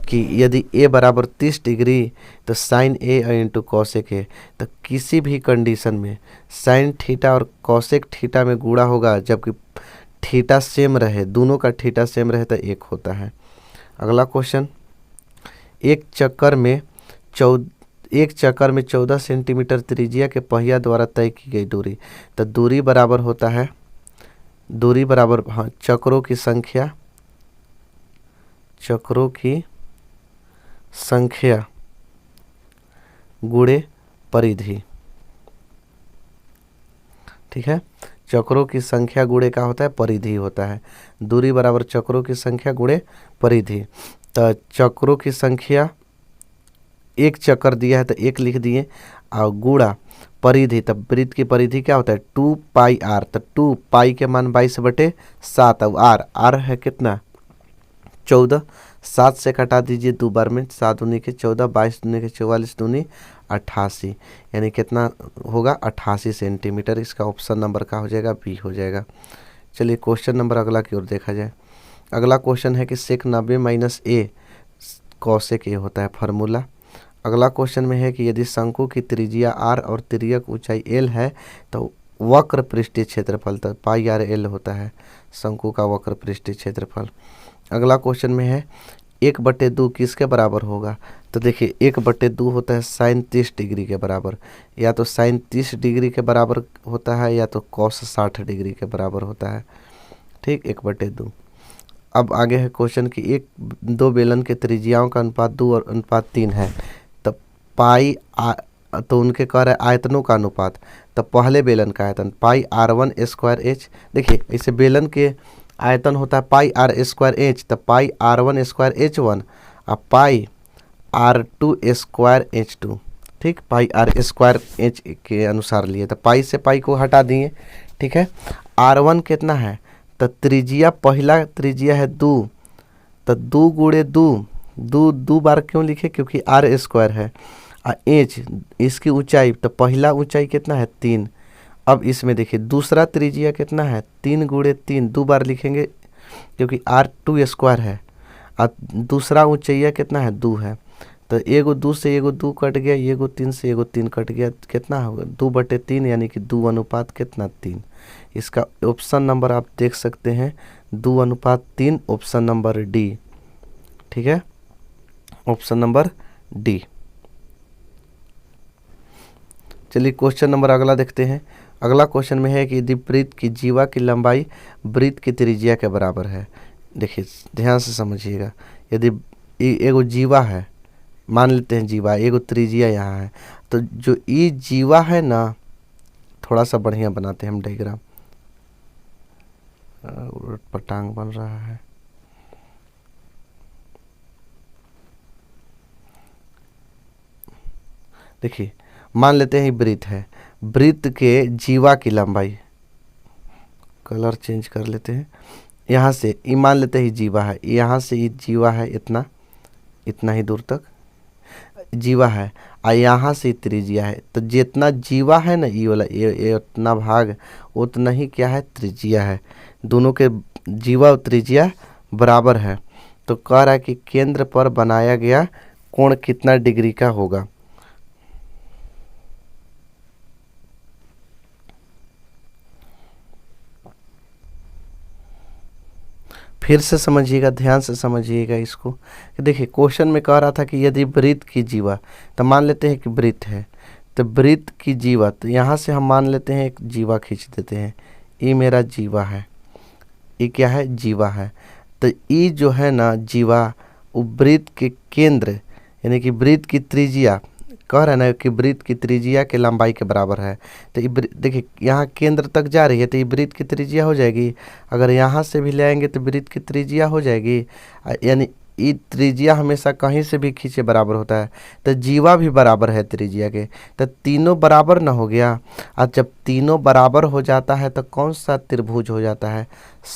Speaker 1: कि यदि ए बराबर 30 डिग्री तो sine A into cosec A, तो किसी भी कंडीशन में साइन थीटा और कॉसेक थीटा में गुणा होगा, जबकि थीटा सेम रहे, दोनों का थीटा सेम रहे तो एक होता है। अगला क्वेश्चन, एक चक्कर में 14 सेंटीमीटर त्रिज्या के पहिया द्वारा तय की गई दूरी, तो दूरी बराबर होता है, दूरी बराबर हाँ चक्रों की संख्या गुणे परिधि। ठीक है, चक्रों की संख्या गुणे का होता है, परिधि होता है। दूरी बराबर चक्रों की संख्या गुणे परिधि। तो चक्रों की संख्या, एक चक्कर दिया है तो एक लिख दिए, और गुणा परिधि, तब वृत्त की परिधि क्या होता है, 2 पाई आर। तो 2 पाई के मान 22/7, अब आर है कितना, 14, 7 से कटा दीजिए 2 बार में, 7 दूनी के 14, 22 दूनी के 44, दूनी 88, यानी कितना होगा, 88 सेंटीमीटर। इसका ऑप्शन नंबर का हो जाएगा, बी हो जाएगा। चलिए क्वेश्चन नंबर अगला की ओर देखा जाए। अगला क्वेश्चन है कि सेक 90 माइनस ए कॉसेक ए होता है फार्मूला। अगला क्वेश्चन में है कि यदि शंकु की त्रिज्या आर और तिर्यक ऊंचाई एल है, तो वक्र पृष्ठीय क्षेत्रफल, तो पाई आर एल होता है शंकु का वक्र पृष्ठीय क्षेत्रफल। अगला क्वेश्चन में है 1/2 किसके बराबर होगा, तो देखिए 1/2 होता है साइन 30 डिग्री के बराबर, या तो साइन 30 डिग्री के बराबर होता है, या तो कॉस 60 डिग्री के बराबर होता है। ठीक, 1/2। अब आगे है क्वेश्चन कि दो बेलन के त्रिज्याओं का अनुपात 2 और अनुपात 3 है, तो तो उनके कह रहे आयतनों का अनुपात, तो पहले बेलन का आयतन पाई R1 स्क्वायर एच। देखिए इसे बेलन के आयतन होता है पाई आर स्क्वायर एच, तो पाई R1 स्क्वायर H1 और पाई R2 स्क्वायर H2। ठीक, पाई आर स्क्वायर एच के अनुसार लिए, तो पाई से पाई को हटा दिए। ठीक है, R1 कितना है, तो त्रिज्या, पहला त्रिज्या है 2, तो 2 गुणे 2 बार क्यों लिखे, क्योंकि आर स्क्वायर है। एच इसकी ऊंचाई, तो पहला ऊंचाई कितना है 3। अब इसमें देखिए दूसरा त्रिज्या कितना है, 3 गुणे 3, 2 बार लिखेंगे क्योंकि R2 स्क्वायर है, और दूसरा ऊंचाइया कितना है 2 है, तो एगो 2 से एगो 2 कट गया, एगो 3 से एगो 3 कट गया, कितना होगा 2/3, यानी कि 2 अनुपात कितना 3। इसका ऑप्शन नंबर आप देख सकते हैं 2 अनुपात 3, ऑप्शन नंबर डी। ठीक है, ऑप्शन नंबर डी। चलिए क्वेश्चन नंबर अगला देखते हैं। अगला क्वेश्चन में है कि यदि वृत्त की जीवा की लंबाई वृत्त की त्रिज्या के बराबर है। देखिए ध्यान से समझिएगा, यदि एगो जीवा है, मान लेते हैं जीवा, एगो त्रिज्या यहाँ है, तो जो ई जीवा है ना, थोड़ा सा बढ़िया बनाते हैं हम डायग्राम, पटांग बन रहा है। देखिए मान लेते हैं वृत्त है, वृत्त के जीवा की लंबाई, कलर चेंज कर लेते हैं, यहाँ से ये मान लेते हैं जीवा है, यहाँ से ये जीवा है, इतना ही दूर तक जीवा है, और यहाँ से त्रिज्या है, तो जितना जीवा है ना ये वाला, ये उतना भाग उतना ही क्या है त्रिज्या है। दोनों के जीवा और त्रिज्या बराबर है, तो कह रहा है कि केंद्र पर बनाया गया कोण कितना डिग्री का होगा। फिर से समझिएगा, ध्यान से समझिएगा इसको। कि देखिए क्वेश्चन में कह रहा था कि यदि वृत्त की जीवा, तो मान लेते हैं कि वृत्त है, तो वृत्त की जीवा, तो यहाँ से हम मान लेते हैं एक जीवा खींच देते हैं, ये मेरा जीवा है, ये क्या है, जीवा है। तो ये जो है ना जीवा, वो वृत्त के केंद्र यानी कि वृत्त की त्रिज्या, कह रहे हैं ना कि वृत्त की त्रिज्या के लंबाई के बराबर है। तो ये देखिए यहाँ केंद्र तक जा रही है, तो ये वृत्त की त्रिज्या हो जाएगी। अगर यहाँ से भी ले आएंगे तो वृत्त की त्रिज्या हो जाएगी, यानी ये त्रिज्या हमेशा कहीं से भी खींचे बराबर होता है, तो जीवा भी बराबर है त्रिज्या के। तो तीनों बराबर ना हो गया, और जब तीनों बराबर हो जाता है तो कौन सा त्रिभुज हो जाता है,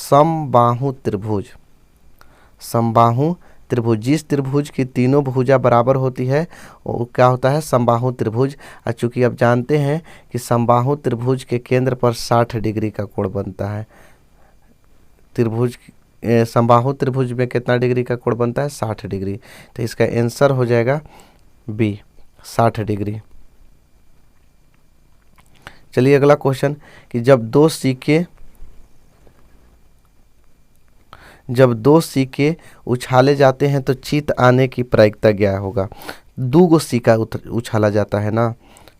Speaker 1: समबाहु त्रिभुज। समबाहु त्रिभुज, जिस त्रिभुज की तीनों भुजा बराबर होती है वो क्या होता है, समबाहु त्रिभुज। और चूँकि आप जानते हैं कि समबाहु त्रिभुज के केंद्र पर 60 डिग्री का कोण बनता है। त्रिभुज समबाहु त्रिभुज में कितना डिग्री का कोण बनता है, 60 डिग्री। तो इसका आंसर हो जाएगा बी, 60 डिग्री। चलिए अगला क्वेश्चन कि जब दो सिक्के उछाले जाते हैं तो चित आने की प्रायिकता क्या होगा। दो गो सिक्का उछाला जाता है ना,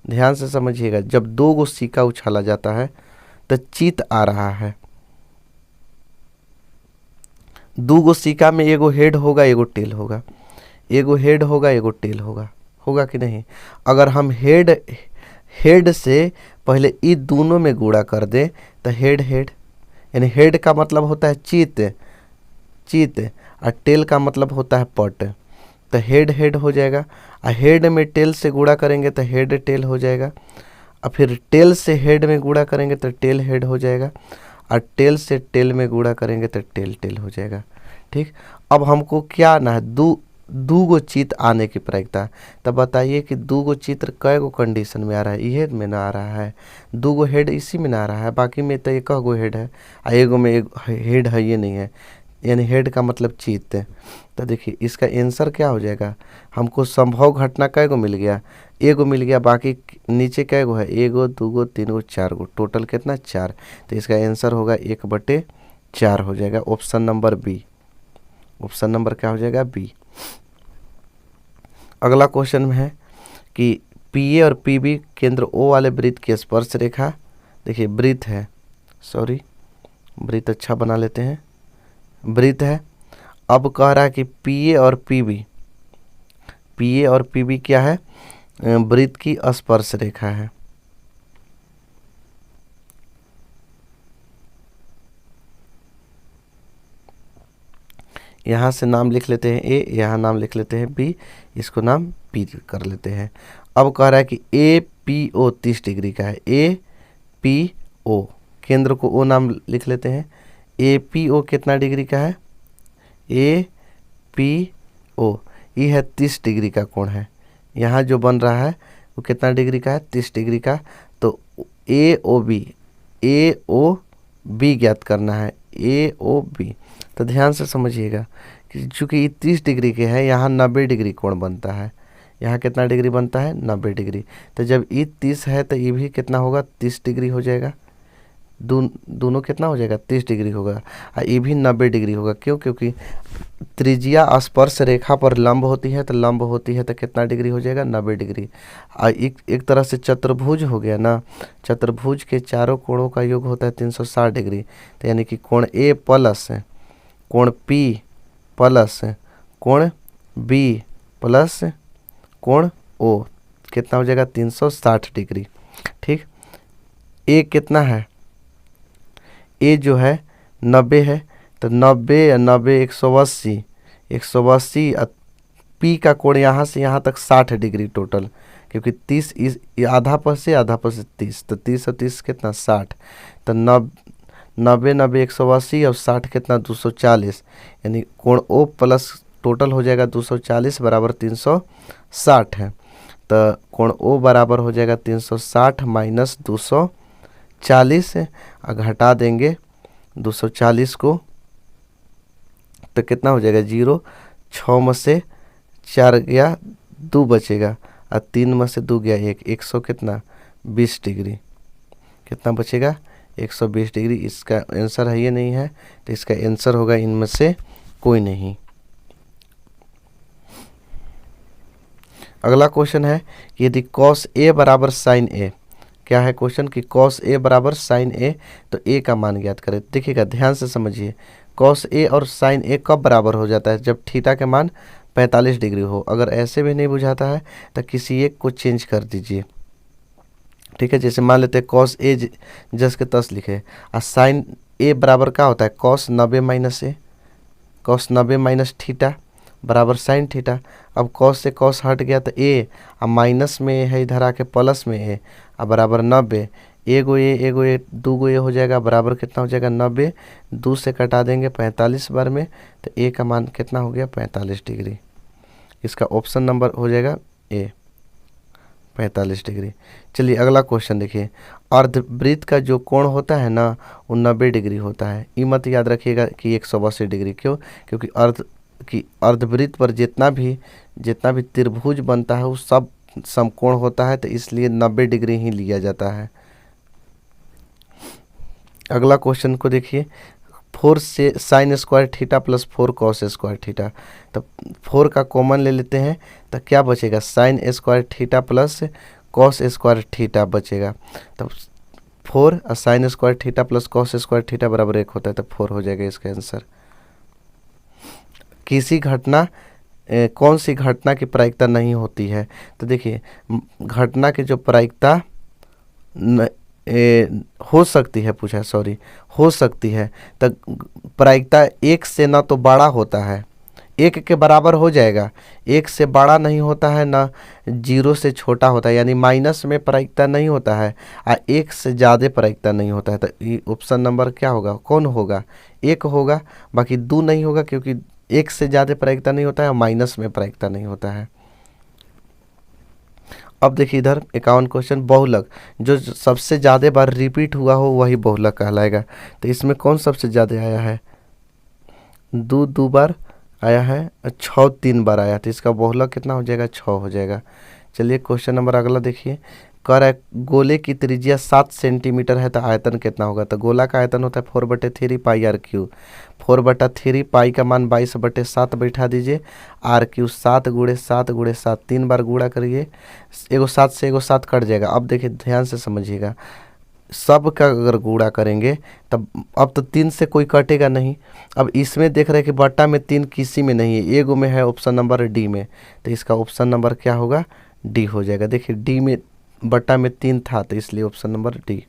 Speaker 1: ध्यान से समझिएगा। जब दो गो सिक्का उछाला जाता है तो चित आ रहा है। दो गो सिक्का में एगो हेड होगा एगो टेल होगा, एगो हेड होगा एगो टेल होगा, होगा कि नहीं। अगर हम हेड से पहले ई दोनों में गुणा कर दें तो हेड यानी हेड का मतलब होता है चित और टेल का मतलब होता है पट। तो हेड हो जाएगा, और हेड में टेल से गुणा करेंगे तो हेड टेल हो जाएगा, और फिर टेल से हेड में गुणा करेंगे तो टेल हेड हो जाएगा, और टेल से टेल में गुणा करेंगे तो टेल हो जाएगा। ठीक, अब हमको क्या आना है, दो गो चित्र आने की प्रायिकता। तब बताइए कि दो गो चित्र कै गो कंडीशन में आ रहा है, ये में ना आ रहा है, दो गो हेड इसी में ना आ रहा है, बाकी में तो एक गो हेड है, और एगो में एक हेड है, ये नहीं है, यानी हेड का मतलब चित्त। तो देखिए इसका आंसर क्या हो जाएगा, हमको संभव घटना कै गो मिल गया, एगो मिल गया, बाकी नीचे कै गो है, एगो दूगो तीनगो चार गो, टोटल कितना, 4। तो इसका आंसर होगा 1/4 हो जाएगा, option number B. Option number क्या हो जाएगा, बी। अगला क्वेश्चन में है कि पी ए और पी बी केंद्र ओ वाले वृत्त की स्पर्श रेखा, देखिए वृत्त है, वृत्त अच्छा बना लेते हैं, वृत्त है। अब कह रहा है कि पी ए और पी बी क्या है, वृत्त की स्पर्श रेखा है। यहाँ से नाम लिख लेते हैं ए, यहाँ नाम लिख लेते हैं बी, इसको नाम पी कर लेते हैं। अब कह रहा है कि ए पी ओ 30 डिग्री का है, ए पी ओ, केंद्र को ओ नाम लिख लेते हैं। ए पी ओ कितना डिग्री का है, ए पी ओ, ये है 30 डिग्री का कोण है। यहाँ जो बन रहा है वो कितना डिग्री का है, 30 डिग्री का। तो ए ओ बी ज्ञात करना है, ए ओ बी। तो ध्यान से समझिएगा कि चूँकि ये 30 डिग्री के है, यहाँ 90 डिग्री कोण बनता है, यहाँ कितना डिग्री बनता है, 90 डिग्री। तो जब ये 30 है तो ये भी कितना होगा, 30 डिग्री हो जाएगा, दोनों कितना हो जाएगा, 30 डिग्री होगा, और ये भी 90 डिग्री होगा। क्यों, क्योंकि त्रिज्या स्पर्श रेखा पर लंब होती है, तो लंब होती है तो कितना डिग्री हो जाएगा, 90 डिग्री। एक तरह से चतुर्भुज हो गया ना, चतुर्भुज के चारों कोणों का योग होता है 360 डिग्री। तो यानी कि कोण ए प्लस कोण पी प्लस कोण बी प्लस कोण ओ कितना हो जाएगा, 360 डिग्री। ठीक, ए कितना है, ए जो है 90 है, तो 90 180 पी का कोण यहाँ से यहाँ तक 60 डिग्री टोटल, क्योंकि 30 इस आधा पर से 30, तो 30 और 30 कितना, 60। तो 90 180 और 60 कितना, 240, यानी कोण ओ प्लस टोटल हो जाएगा 240 बराबर 360 है। तो कोण ओ बराबर हो जाएगा 360 माइनस 240, और घटा देंगे 240 को, तो कितना हो जाएगा, 0, 6 में से 4 गया 2 बचेगा, और 3 में से 2 गया 1, 100 कितना 20 डिग्री, कितना बचेगा 120 डिग्री इसका आंसर है, ये नहीं है तो इसका आंसर होगा इनमें से कोई नहीं। अगला क्वेश्चन है कि यदि cos a बराबर sin a, क्या है क्वेश्चन कि cos a बराबर sin a, तो a का मान ज्ञात करें। देखिएगा ध्यान से समझिए, cos a और sin a कब बराबर हो जाता है? जब थीटा के मान 45 डिग्री हो। अगर ऐसे भी नहीं बुझाता है तो किसी एक को चेंज कर दीजिए, ठीक है। जैसे मान लेते हैं cos a जस के तस लिखे और sin a बराबर क्या होता है? cos 90 minus a, cos 90 minus theta बराबर साइन थीटा। अब cos से cos हट गया तो a, अब माइनस में a है, इधर आके प्लस में a, अब बराबर 90, एगो ए दो गो ए हो जाएगा, बराबर कितना हो जाएगा 90, 2 से कटा देंगे 45 बार में, तो a का मान कितना हो गया 45 डिग्री। इसका ऑप्शन नंबर हो जाएगा ए 45 डिग्री। चलिए अगला क्वेश्चन देखिए, अर्धवृत्त का जो कोण होता है ना वो 90 डिग्री होता है। ये मत याद रखिएगा कि 180 डिग्री, क्यों? क्योंकि अर्धवृत्त पर जितना भी त्रिभुज बनता है वो सब समकोण होता है, तो इसलिए 90 डिग्री ही लिया जाता है। अगला क्वेश्चन को देखिए, 4 से sine square theta plus 4 cos square theta, तो 4 का कॉमन ले लेते हैं तो क्या बचेगा? Sine square theta plus cos square theta बचेगा। तो 4 और sine square theta plus cos square theta बराबर 1 होता है, तो 4 हो जाएगा इसका आंसर। किसी घटना कौन सी घटना की प्रायिकता नहीं होती है? तो देखिए घटना की जो प्रायिकता हो सकती है, पूछा सॉरी, हो सकती है, तो प्रायिकता 1 से ना तो बड़ा होता है, 1 के बराबर हो जाएगा, 1 से बड़ा नहीं होता है, ना 0 से छोटा होता है, यानी माइनस में प्रायिकता नहीं होता है, और 1 से ज़्यादा प्रायिकता नहीं होता है। तो ये ऑप्शन नंबर क्या होगा? कौन होगा? 1 होगा, बाकी 2 नहीं होगा, क्योंकि 1 से ज़्यादा प्रायिकता नहीं होता है और माइनस में प्रायिकता नहीं होता है। अब देखिए इधर 51 क्वेश्चन, बहुलक जो सबसे ज़्यादा बार रिपीट हुआ हो वही बहुलक कहलाएगा। तो इसमें कौन सबसे ज़्यादा आया है? 2 बार आया है और 6 3 बार आया, तो इसका बहुलक कितना हो जाएगा? 6 हो जाएगा। चलिए क्वेश्चन नंबर अगला देखिए, कह रहा है गोले की त्रिज्या 7 सेंटीमीटर है तो आयतन कितना होगा? तो गोला का आयतन होता है 4/3 पाई आर क्यू। 4/3 पाई का मान 22/7 बैठा दीजिए, आर क्यू 7 गुणे 7 गुणे 7, 3 बार गुणा करिए, एगो 7 से एगो 7 कट जाएगा। अब देखिए ध्यान से समझिएगा, सब का अगर गुणा करेंगे तब अब तो 3 से कोई कटेगा नहीं। अब इसमें देख रहे हैं कि बट्टा में 3 किसी में नहीं है, एगो में है, ऑप्शन नंबर डी में, तो इसका ऑप्शन नंबर क्या होगा? डी हो जाएगा। देखिए डी में बट्टा में 3 था, तो इसलिए ऑप्शन नंबर डी।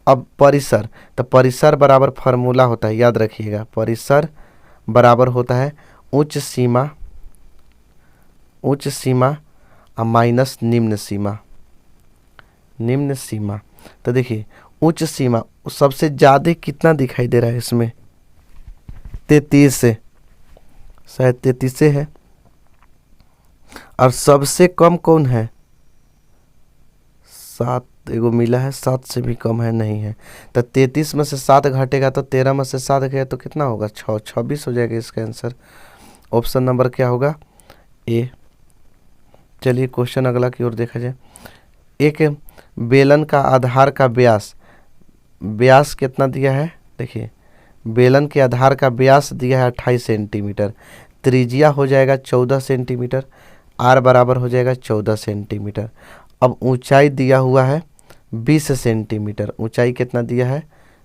Speaker 1: अब परिसर, तो परिसर बराबर फार्मूला होता है, याद रखिएगा, परिसर बराबर होता है उच्च सीमा माइनस निम्न सीमा। तो देखिए उच्च सीमा सबसे ज़्यादा कितना दिखाई दे रहा है इसमें? 33 से, शायद 33 से है, और सबसे कम कौन है? 7 एगो मिला है, 7 से भी कम है, नहीं है। तो 33 में से 7 घटेगा तो 13 में से 7 गया तो कितना होगा? 6, 26 हो जाएगा इसका आंसर। ऑप्शन नंबर क्या होगा? ए। चलिए क्वेश्चन अगला की ओर देखा जाए, एक बेलन का आधार का व्यास कितना दिया है? देखिए बेलन के आधार का व्यास दिया है 28 सेंटीमीटर, त्रिज्या हो जाएगा 14 सेंटीमीटर, आर बराबर हो जाएगा 14 सेंटीमीटर। अब ऊंचाई दिया हुआ है 20 सेंटीमीटर, ऊंचाई कितना दिया है?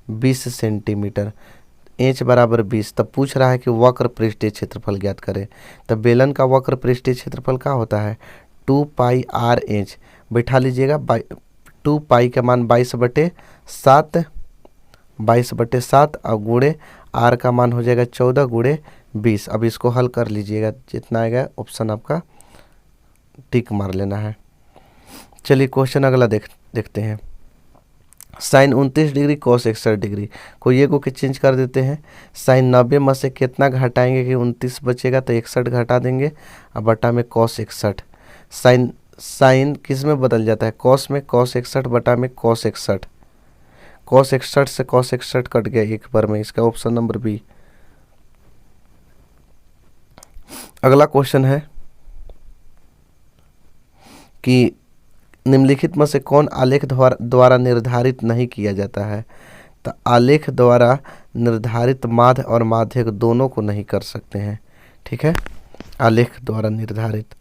Speaker 1: 20 सेंटीमीटर, इंच बराबर 20। तब पूछ रहा है कि वक्र पृष्ठीय क्षेत्रफल ज्ञात करें। तब बेलन का वक्र पृष्ठीय क्षेत्रफल क्या होता है? 2 पाई आर इंच, बैठा लीजिएगा, 2 पाई का मान 22/7 और गुणे आर का मान हो जाएगा 14 गुणे 20। अब इसको हल कर लीजिएगा, जितना आएगा ऑप्शन आपका टिक मार लेना है। चलिए क्वेश्चन अगला देखते हैं, साइन 29 डिग्री कॉस 61 डिग्री, कोई एगो के चेंज कर देते हैं। साइन 90 में से कितना घटाएंगे कि 29 बचेगा? तो 61 घटा देंगे और बटा में कॉस 61। साइन किस में बदल जाता है? कॉस में, कॉस 61 बटा में कॉस 61, कॉस 61 से कॉस 61 कट गया एक बार में, इसका ऑप्शन नंबर बी। अगला क्वेश्चन है कि निम्नलिखित में से कौन आलेख द्वारा निर्धारित नहीं किया जाता है? तो आलेख द्वारा निर्धारित माध्य और माध्यक दोनों को नहीं कर सकते हैं। ठीक है, आलेख द्वारा निर्धारित।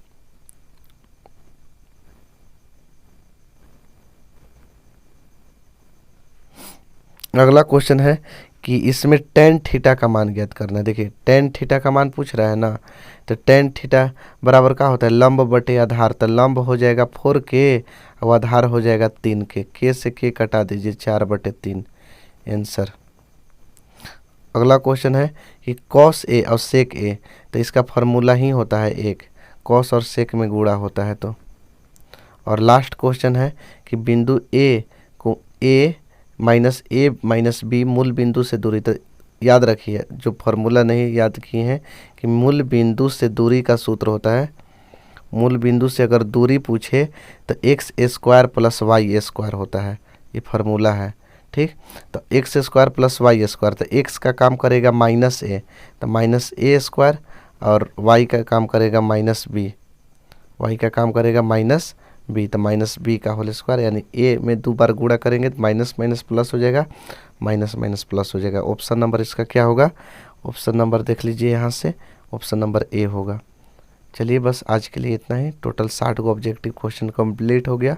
Speaker 1: अगला क्वेश्चन है कि इसमें टेन थीटा का मान ज्ञात करना है। देखिए टेन थीटा का मान पूछ रहा है ना, तो टेन थीटा बराबर क्या होता है? लंब बटे आधार। तो लंब हो जाएगा 4k और आधार हो जाएगा 3k। k से k कटा दीजिए, 4/3 आंसर। अगला क्वेश्चन है कि कॉस ए और सेक ए, तो इसका फार्मूला ही होता है एक, कॉस और सेक में गुणा होता है तो। और लास्ट क्वेश्चन है कि बिंदु ए को ए माइनस बी मूल बिंदु से दूरी। तो याद रखिए, जो फार्मूला नहीं याद किए हैं कि मूल बिंदु से दूरी का सूत्र होता है, मूल बिंदु से अगर दूरी पूछे तो x square plus y square होता है, ये फार्मूला है। ठीक, तो x square plus y square, तो एक्स का काम करेगा माइनस ए, तो माइनस ए स्क्वायर, और वाई का काम करेगा माइनस बी, वाई का काम करेगा माइनस बी, तो माइनस बी का होल स्क्वायर, यानी ए में 2 बार गुणा करेंगे तो माइनस माइनस प्लस हो जाएगा, माइनस माइनस प्लस हो जाएगा। ऑप्शन नंबर इसका क्या होगा? ऑप्शन नंबर देख लीजिए यहाँ से, ऑप्शन नंबर ए होगा। चलिए बस आज के लिए इतना ही। टोटल 60 को ऑब्जेक्टिव क्वेश्चन कंप्लीट हो गया।